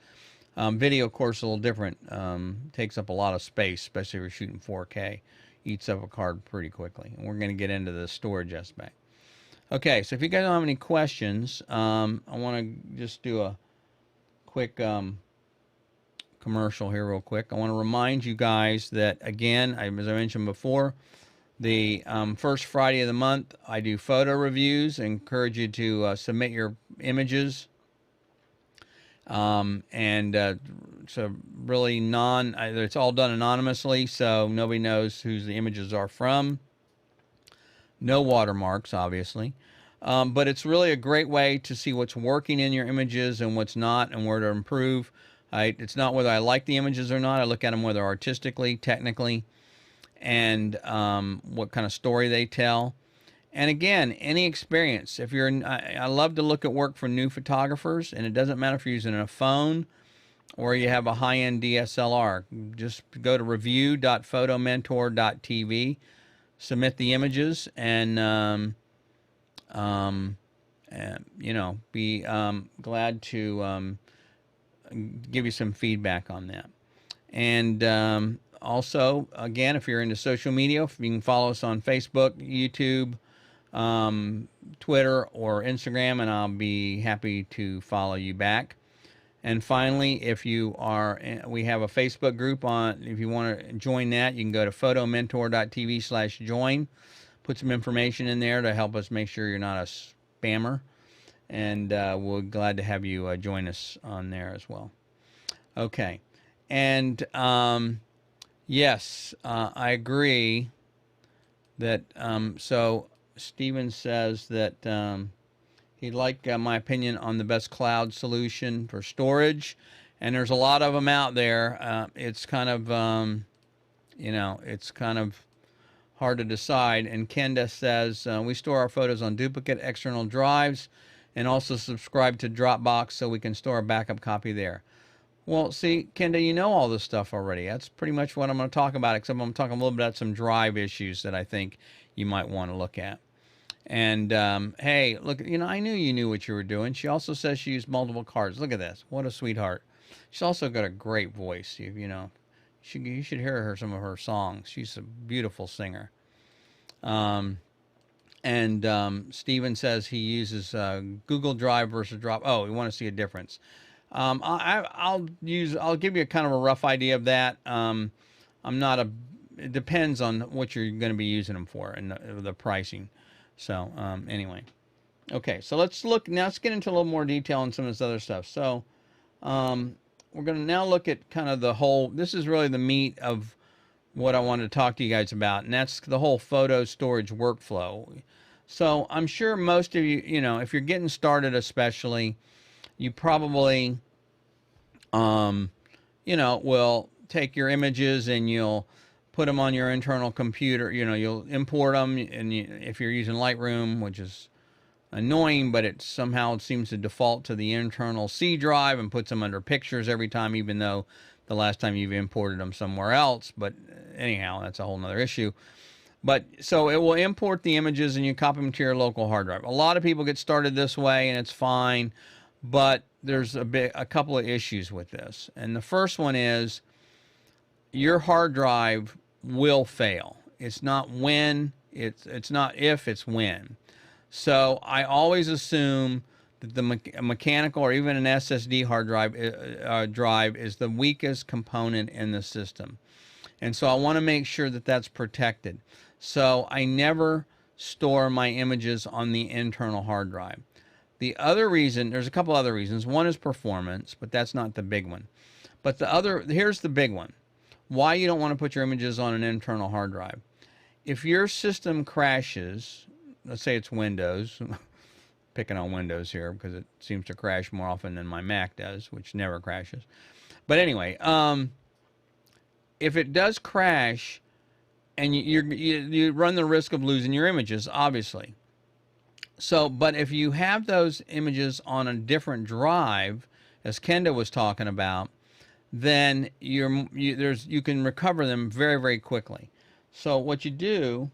Video, of course, is a little different. Takes up a lot of space, especially if you're shooting 4K. Eats up a card pretty quickly. And we're going to get into the storage aspect. Okay, so if you guys don't have any questions, I want to just do a quick commercial here real quick. I want to remind you guys that, again, as I mentioned before, the first Friday of the month, I do photo reviews. I encourage you to submit your images. So really it's all done anonymously, so nobody knows who the images are from. No watermarks, obviously. But it's really a great way to see what's working in your images and what's not, and where to improve. It's not whether I like the images or not. I look at them whether artistically, technically, and what kind of story they tell. And again, any experience. If I love to look at work for new photographers, and it doesn't matter if you're using a phone or you have a high-end DSLR. Just go to review.photomentor.tv, submit the images, and be glad to give you some feedback on that. And also, again, if you're into social media, you can follow us on Facebook, YouTube, Twitter, or Instagram, and I'll be happy to follow you back. And finally, if you we have a Facebook group on. If you want to join that, you can go to photomentor.tv/join. Put some information in there to help us make sure you're not a spammer, and we're glad to have you join us on there as well. Okay, and yes, I agree that. So Steven says that he'd like my opinion on the best cloud solution for storage, and there's a lot of them out there. It's kind of it's kind of hard to decide. And Kenda says we store our photos on duplicate external drives and also subscribe to Dropbox so we can store a backup copy there. Well, see, Kenda, you know all this stuff already. That's pretty much what I'm going to talk about, except I'm talking a little bit about some drive issues that I think you might want to look at. And hey, look, I knew you knew what you were doing. She also says she used multiple cards. Look at this. What a sweetheart. She's also got a great voice. You should hear some of her songs. She's a beautiful singer. Steven says he uses Google Drive versus Drop. Oh, we want to see a difference. I'll give you a kind of a rough idea of that. It depends on what you're going to be using them for and the pricing. So, anyway. Okay, so let's get into a little more detail on some of this other stuff. So, we're going to now look at kind of this is really the meat of what I wanted to talk to you guys about, and that's the whole photo storage workflow. So, I'm sure most of you, if you're getting started especially, you probably, will take your images and you'll put them on your internal computer. You'll import them, and if you're using Lightroom, which is annoying, but it somehow seems to default to the internal C drive and puts them under pictures every time, even though the last time you've imported them somewhere else. But anyhow, that's a whole nother issue. But so it will import the images and you copy them to your local hard drive. A lot of people get started this way and it's fine, but there's a couple of issues with this. And the first one is your hard drive will fail. It's not when, it's not if, it's when. So I always assume that the mechanical or even an SSD hard drive is the weakest component in the system. And so I want to make sure that that's protected. So I never store my images on the internal hard drive. The other reason, there's a couple other reasons. One is performance, but that's not the big one. But the other, here's the big one. Why you don't want to put your images on an internal hard drive. If your system crashes, let's say it's Windows, picking on Windows here because it seems to crash more often than my Mac does, which never crashes. But anyway, if it does crash, and you run the risk of losing your images, obviously. So, but if you have those images on a different drive, as Kenda was talking about, then you can recover them very, very quickly. So what you do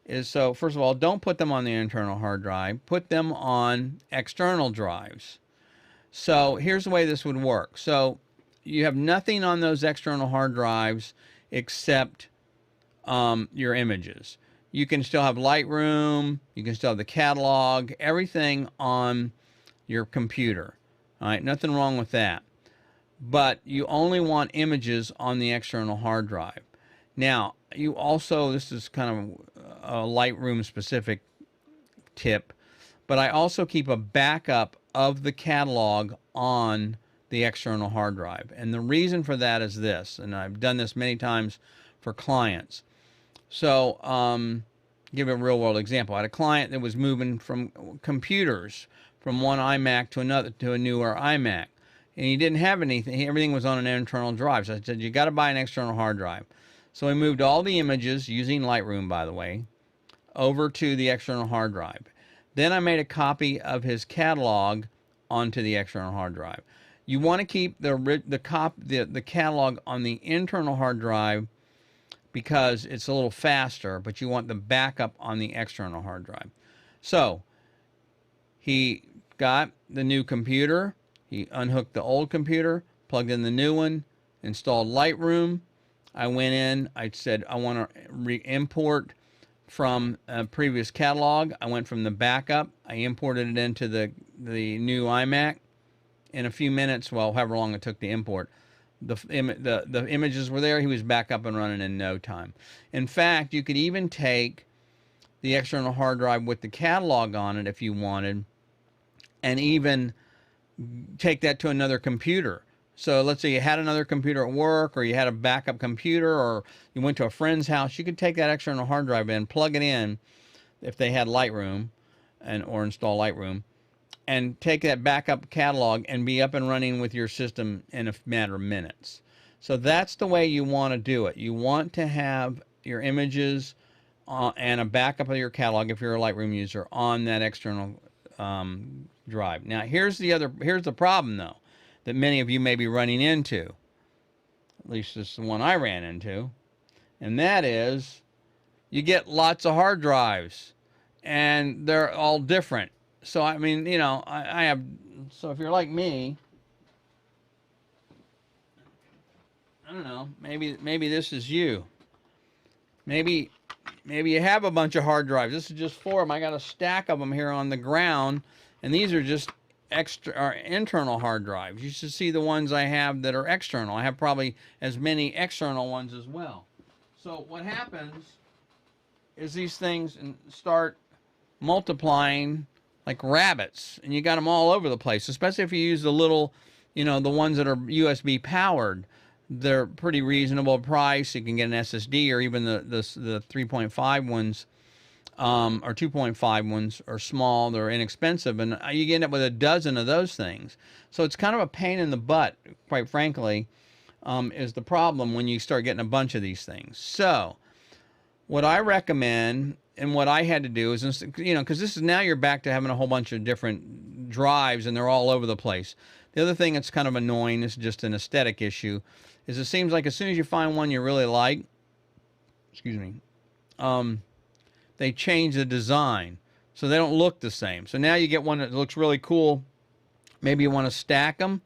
is, so first of all, don't put them on the internal hard drive. Put them on external drives. So here's the way this would work. So you have nothing on those external hard drives except your images. You can still have Lightroom, you can still have the catalog, everything on your computer. All right, nothing wrong with that. But you only want images on the external hard drive. Now, you also, this is kind of a Lightroom specific tip, but I also keep a backup of the catalog on the external hard drive. And the reason for that is this, and I've done this many times for clients. So, give a real world example. I had a client that was moving from computers from one iMac to another, to a newer iMac. And he didn't have anything. Everything was on an internal drive. So I said, you got to buy an external hard drive. So we moved all the images, using Lightroom, by the way, over to the external hard drive. Then I made a copy of his catalog onto the external hard drive. You want to keep the catalog on the internal hard drive because it's a little faster, but you want the backup on the external hard drive. So he got the new computer. He unhooked the old computer, plugged in the new one, installed Lightroom. I went in, I said, I want to re-import from a previous catalog. I went from the backup. I imported it into the new iMac. In a few minutes, well, however long it took to import, the images were there. He was back up and running in no time. In fact, you could even take the external hard drive with the catalog on it if you wanted, and even take that to another computer. So let's say you had another computer at work, or you had a backup computer, or you went to a friend's house. You could take that external hard drive in, plug it in if they had Lightroom, or install Lightroom, and take that backup catalog and be up and running with your system in a matter of minutes. So that's the way you want to do it. You want to have your images and a backup of your catalog, if you're a Lightroom user, on that external drive. Now here's the problem though, that many of you may be running into. At least this is the one I ran into. And that is, you get lots of hard drives and they're all different. So I mean, you know, I have, so if you're like me, I don't know, maybe this is you. Maybe you have a bunch of hard drives. This is just 4 of them. I got a stack of them here on the ground, and these are just internal hard drives. You should see the ones I have that are external. I have probably as many external ones as well. So what happens is these things start multiplying like rabbits, and you got them all over the place, especially if you use the little, you know, the ones that are USB powered. They're pretty reasonable price. You can get an SSD, or even the 3.5 ones, or 2.5 ones are small. They're inexpensive, and you end up with a dozen of those things. So it's kind of a pain in the butt, quite frankly, is the problem when you start getting a bunch of these things. So what I recommend, and what I had to do is, you know, because this is, now you're back to having a whole bunch of different drives and they're all over the place. The other thing that's kind of annoying, this is just an aesthetic issue, is it seems like as soon as you find one you really like, excuse me, they change the design so they don't look the same. So now you get one that looks really cool. Maybe you want to stack them.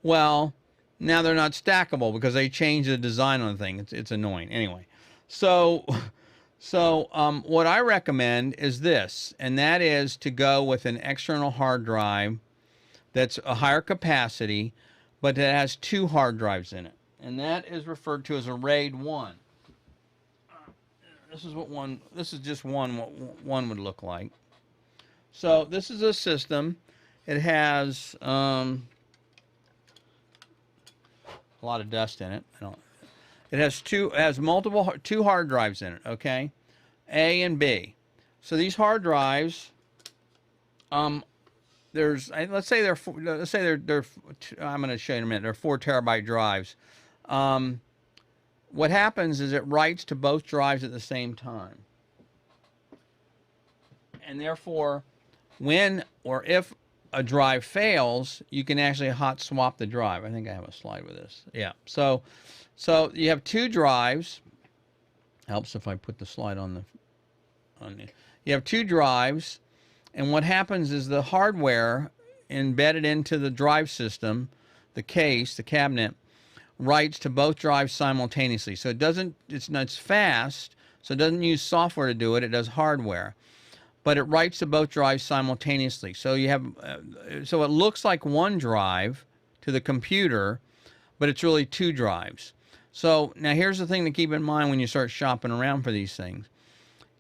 Well, now they're not stackable because they changed the design on the thing. It's annoying. Anyway, so what I recommend is this, and that is to go with an external hard drive that's a higher capacity, but that has 2 hard drives in it. And that is referred to as a RAID 1. this is what one, this is just one, what one would look like. So this is a system. It has a lot of dust in it. I don't, it has multiple, two hard drives in it, okay? A and B. So these hard drives, let's say they're I'm going to show you in a minute. They're 4 terabyte drives. What happens is it writes to both drives at the same time. And therefore, when or if a drive fails, you can actually hot swap the drive. I think I have a slide with this. Yeah. So you have two drives. Helps if I put the slide on the. You have two drives, and what happens is the hardware embedded into the drive system, the case, the cabinet, writes to both drives simultaneously. So it's fast, so it doesn't use software to do it. It does hardware, but it writes to both drives simultaneously. So you have, so it looks like one drive to the computer, but it's really two drives. So now here's the thing to keep in mind when you start shopping around for these things.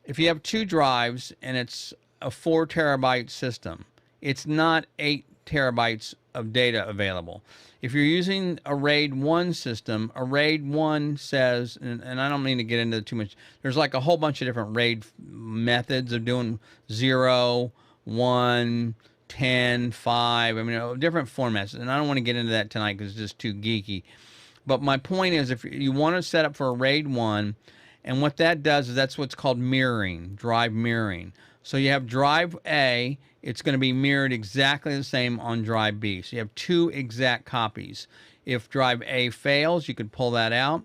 If you have two drives and it's a 4 terabyte system, it's not 8 terabytes of data available. If you're using a RAID 1 system, a RAID 1 says, and I don't mean to get into too much, there's like a whole bunch of different RAID methods of doing 0, 1, 10, 5, I mean, different formats. And I don't want to get into that tonight because it's just too geeky. But my point is, if you want to set up for a RAID 1, and what that does is that's what's called mirroring, drive mirroring. So you have drive A, it's going to be mirrored exactly the same on drive B. So you have two exact copies. If drive A fails, you could pull that out,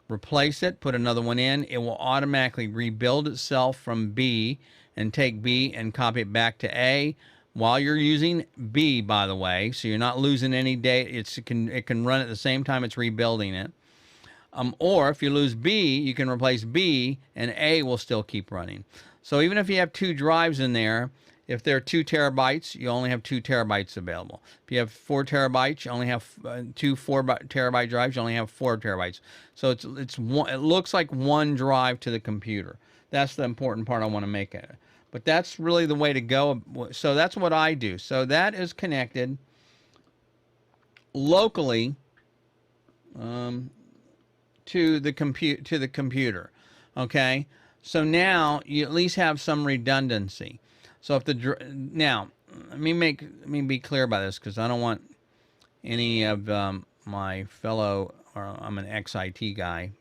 replace it, put another one in. It will automatically rebuild itself from B and take B and copy it back to A while you're using B, by the way. So you're not losing any data. It can run at the same time it's rebuilding it. Or if you lose B, you can replace B and A will still keep running. So even if you have two drives in there, if they're 2 terabytes, you only have 2 terabytes available. If you have 4 terabytes, you only have two 4 terabyte drives, you only have 4 terabytes. So it looks like one drive to the computer. That's the important part I want to make it. But that's really the way to go. So that's what I do. So that is connected locally to the computer. Okay, so now you at least have some redundancy. So if now let me be clear about this because I don't want any of my fellow, or I'm an ex-IT guy,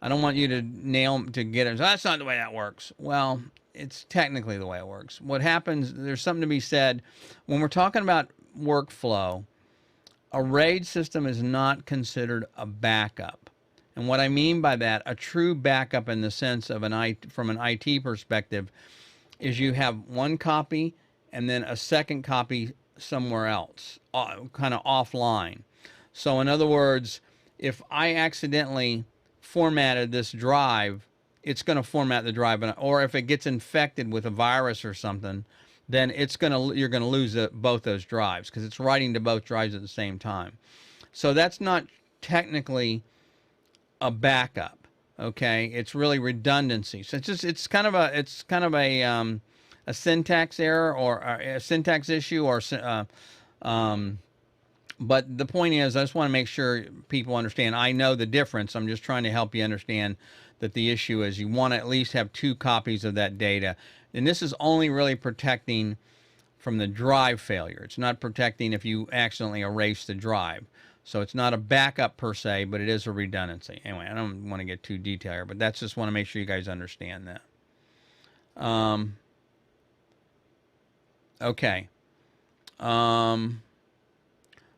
I don't want you to get it. So that's not the way that works. Well, it's technically the way it works. What happens, there's something to be said when we're talking about workflow. A RAID system is not considered a backup. And what I mean by that, a true backup in the sense of from an IT perspective, is you have one copy and then a second copy somewhere else, kind of offline. So in other words, if I accidentally formatted this drive, it's going to format the drive, or if it gets infected with a virus or something, then you're going to lose both those drives because it's writing to both drives at the same time. So that's not technically a backup. Okay, it's really redundancy. So it's kind of a syntax error or a syntax issue, or but the point is, I just want to make sure people understand. I know the difference. I'm just trying to help you understand that the issue is you want to at least have 2 copies of that data. And this is only really protecting from the drive failure. It's not protecting if you accidentally erase the drive. So it's not a backup per se, but it is a redundancy. Anyway, I don't want to get too detailed here, but that's just want to make sure you guys understand that. Okay.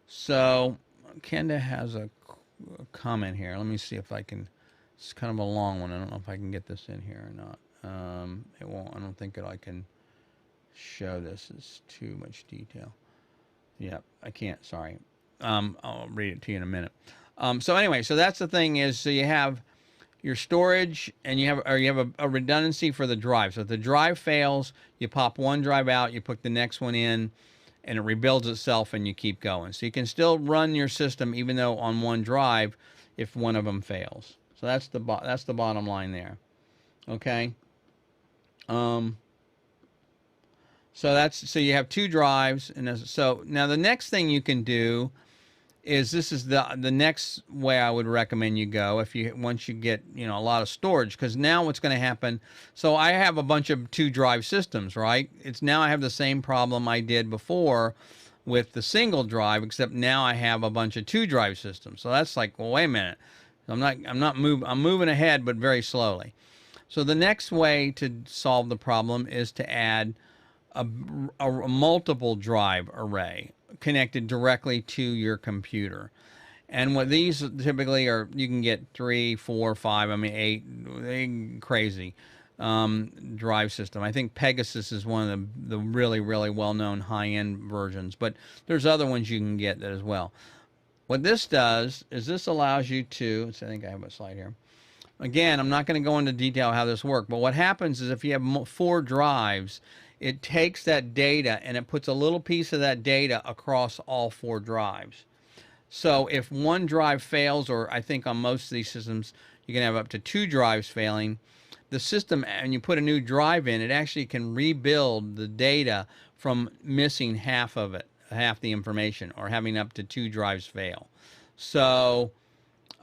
So Kenda has a comment here. Let me see if I can. It's kind of a long one. I don't know if I can get this in here or not. It won't. I don't think I can show this. It's too much detail. Yeah, I can't. Sorry. I'll read it to you in a minute. So anyway, so that's the thing is, so you have your storage and you have a redundancy for the drive. So if the drive fails, you pop one drive out, you put the next one in, and it rebuilds itself, and you keep going. So you can still run your system even though on one drive if one of them fails. So that's the bottom line there. Okay. Um, so you have two drives, and so now the next thing you can do is this is the next way I would recommend you go if you once you get a lot of storage, because now what's going to happen, so I have a bunch of two drive systems, right? It's now I have the same problem I did before with the single drive, except now I have a bunch of two drive systems. So that's like, well, wait a minute, I'm moving ahead, but very slowly. So the next way to solve the problem is to add a multiple drive array connected directly to your computer. And what these typically are, you can get 3, 4, 5, I mean 8, crazy drive system. I think Pegasus is one of the really, really well-known high-end versions, but there's other ones you can get that as well. What this does is this allows you to, I think I have a slide here. Again, I'm not going to go into detail how this works, but what happens is if you have 4 drives, it takes that data and it puts a little piece of that data across all 4 drives. So if one drive fails, or I think on most of these systems you can have up to 2 drives failing, the system, and you put a new drive in, it actually can rebuild the data from missing half of it, half the information, or having up to 2 drives fail. So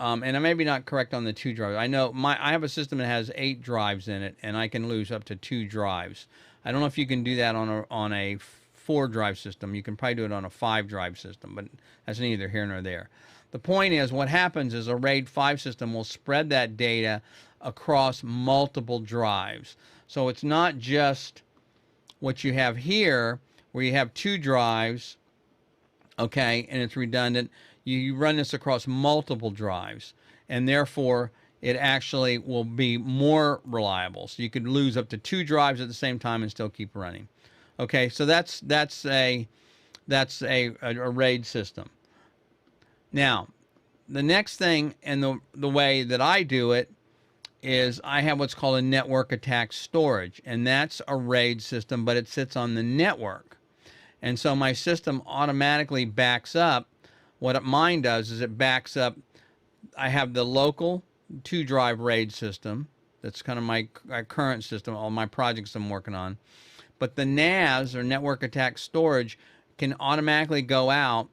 and I may be not correct on the 2 drives. I know I have a system that has 8 drives in it, and I can lose up to 2 drives. I don't know if you can do that on a 4 drive system. You can probably do it on a 5 drive system, but that's neither here nor there. The point is, what happens is a RAID 5 system will spread that data across multiple drives. So it's not just what you have here, where you have 2 drives, okay, and it's redundant. You run this across multiple drives, and therefore it actually will be more reliable. So you could lose up to 2 drives at the same time and still keep running. Okay, so that's a RAID system. Now, the next thing, and the way that I do it, is I have what's called a network attached storage, and that's a RAID system, but it sits on the network. And so my system automatically backs up. What mine does is it backs up. I have the local 2 drive RAID system. That's kind of my current system, all my projects I'm working on. But the NAS, or network attached storage, can automatically go out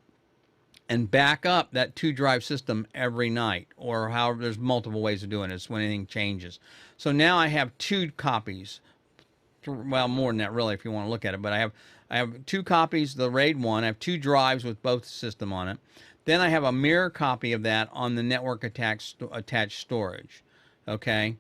and back up that 2 drive system every night, or however, there's multiple ways of doing it. It's when anything changes. So now I have 2 copies. Well, more than that, really, if you want to look at it. But I have 2 copies, the RAID one. I have 2 drives with both system on it. Then I have a mirror copy of that on the network attached storage. Okay,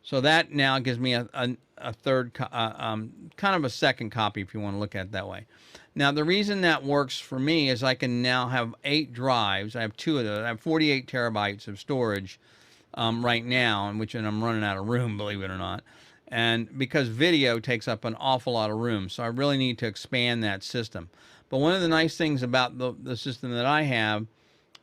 so that now gives me a third, kind of a second copy, if you want to look at it that way. Now, the reason that works for me is I can now have 8 drives. I have 2 of those. I have 48 terabytes of storage right now, and I'm running out of room, believe it or not. And because video takes up an awful lot of room, so I really need to expand that system. But one of the nice things about the system that I have, I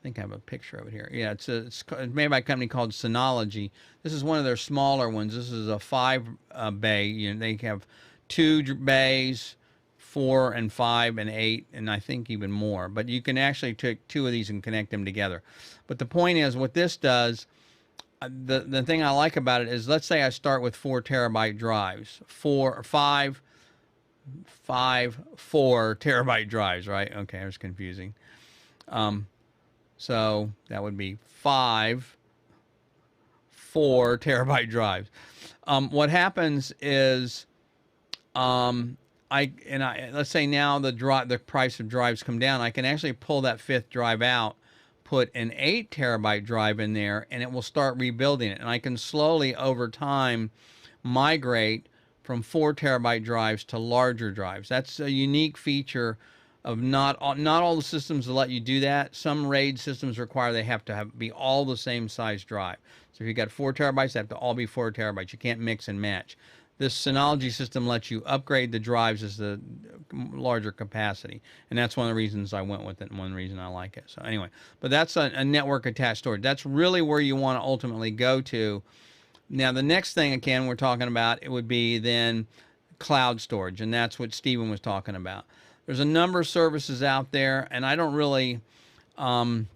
think I have a picture of it here. Yeah, it's made by a company called Synology. This is one of their smaller ones. This is a 5 bay. They have 2 bays, 4 and 5 and 8, and I think even more. But you can actually take 2 of these and connect them together. But the point is, what this does, the thing I like about it is, let's say I start with 4 terabyte drives, 4 terabyte drives, right? Okay, it was confusing. So that would be 4 terabyte drives. What happens is, let's say now the price of drives come down, I can actually pull that 5th drive out, put an 8 terabyte drive in there, and it will start rebuilding it. And I can slowly, over time, migrate from 4 terabyte drives to larger drives. That's a unique feature of not all the systems will let you do that. Some RAID systems require they have to be all the same size drive. So if you've got 4 terabytes, they have to all be 4 terabytes. You can't mix and match. This Synology system lets you upgrade the drives as the larger capacity. And that's one of the reasons I went with it, and one reason I like it. So anyway, but that's a network attached storage. That's really where you want to ultimately go to. Now, the next thing, again, we're talking about, it would be then cloud storage, and that's what Stephen was talking about. There's a number of services out there, and I don't really, I'm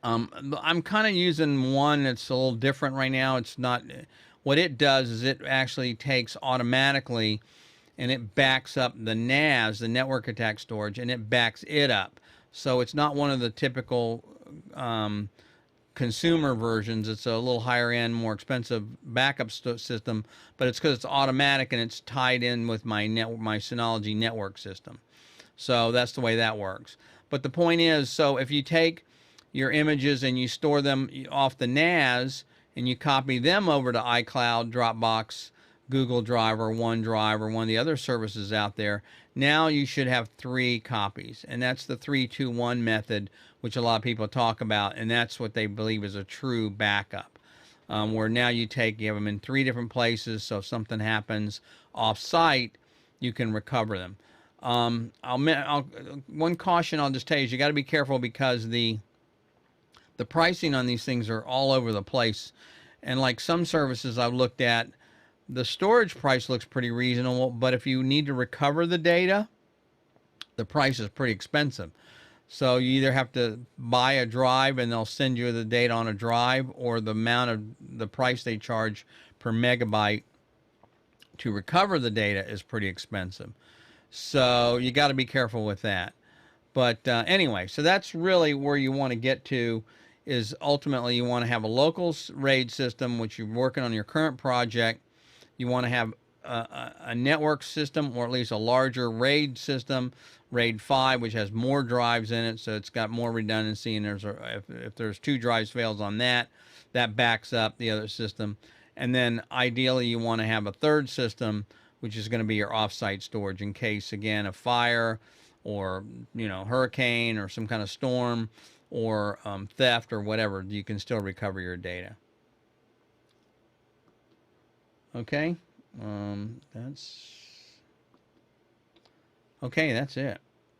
kind of using one that's a little different right now. It's not, what it does is it actually takes automatically and it backs up the NAS, the network attached storage, and it backs it up. So it's not one of the typical consumer versions. It's a little higher end, more expensive backup system, but it's because it's automatic and it's tied in with my Synology network system. So that's the way that works. But the point is, so if you take your images and you store them off the NAS and you copy them over to iCloud, Dropbox, Google Drive, or OneDrive, or one of the other services out there, now you should have 3 copies. And that's the 3-2-1 method, which a lot of people talk about, and that's what they believe is a true backup. Where now you have them in 3 different places, so if something happens off-site, you can recover them. One caution I'll just tell you is you got to be careful, because the pricing on these things are all over the place. And like some services I've looked at, the storage price looks pretty reasonable, but if you need to recover the data, the price is pretty expensive. So you either have to buy a drive and they'll send you the data on a drive, or the price they charge per megabyte to recover the data is pretty expensive. So you got to be careful with that. But anyway, so that's really where you want to get to, is ultimately you want to have a local RAID system, which you're working on your current project. You want to have a network system, or at least a larger RAID system, RAID 5, which has more drives in it, so it's got more redundancy. And if there's 2 drives fails on that, that backs up the other system. And then ideally you want to have a third system, which is going to be your offsite storage in case, again, a fire or hurricane or some kind of storm or theft or whatever, you can still recover your data. Okay, that's it.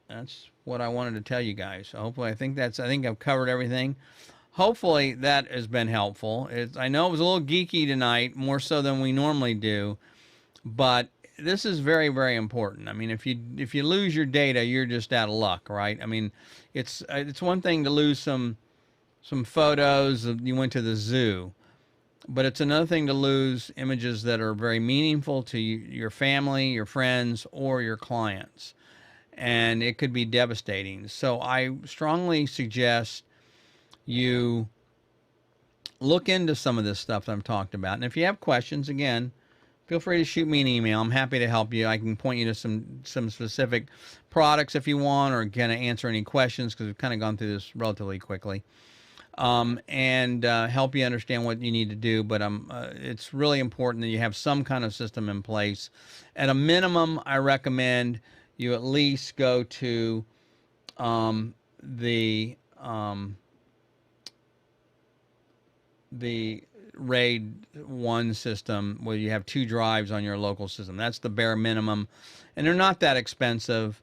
That's what I wanted to tell you guys. So hopefully, I think I've covered everything. Hopefully that has been helpful. I know it was a little geeky tonight, more so than we normally do, but this is very, very important. I mean, if you lose your data, you're just out of luck, right? I mean, it's one thing to lose some photos of you went to the zoo, but it's another thing to lose images that are very meaningful to your family, your friends, or your clients. And it could be devastating. So I strongly suggest you look into some of this stuff that I've talked about. And if you have questions, again, feel free to shoot me an email. I'm happy to help you. I can point you to some specific products if you want, or kind of answer any questions, because we've kind of gone through this relatively quickly. And help you understand what you need to do. But it's really important that you have some kind of system in place. At a minimum, I recommend you at least go to the RAID 1 system, where you have 2 drives on your local system. That's the bare minimum, and they're not that expensive.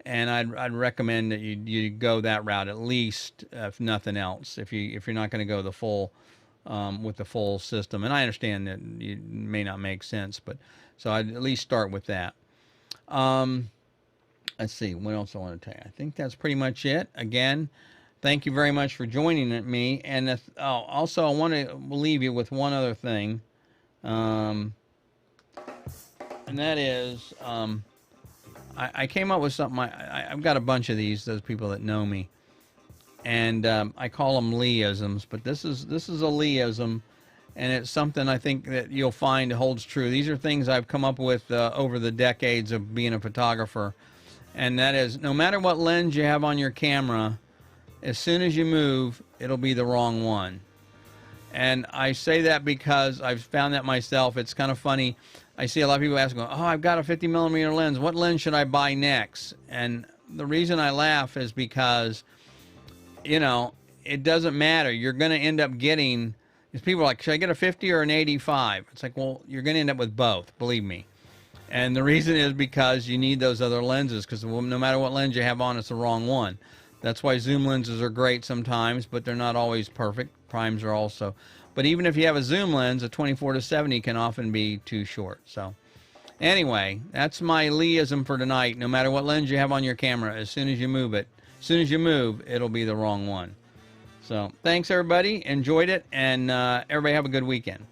And I'd recommend that you go that route at least, if nothing else, if you're not going to go the full with the full system. And I understand that it may not make sense, but so I'd at least start with that. Let's see what else I want to tell you. I think that's pretty much it. Again, thank you very much for joining me. And also I want to leave you with one other thing, and that is. I came up with something. I've got a bunch of those people that know me, and I call them Lee-isms, but this is a Lee-ism, and it's something I think that you'll find holds true. These are things I've come up with over the decades of being a photographer, and that is, no matter what lens you have on your camera, as soon as you move, it'll be the wrong one. And I say that because I've found that myself. It's kind of funny. I see a lot of people asking, oh, I've got a 50mm lens. What lens should I buy next? And the reason I laugh is because, it doesn't matter. You're going to end up getting, people are like, should I get a 50 or an 85? It's like, well, you're going to end up with both, believe me. And the reason is because you need those other lenses, because no matter what lens you have on, it's the wrong one. That's why zoom lenses are great sometimes, but they're not always perfect. Primes are also. But even if you have a zoom lens, a 24-70 can often be too short. So anyway, that's my Lee-ism for tonight. No matter what lens you have on your camera, as soon as you move, it'll be the wrong one. So thanks, everybody. Enjoyed it, and everybody have a good weekend.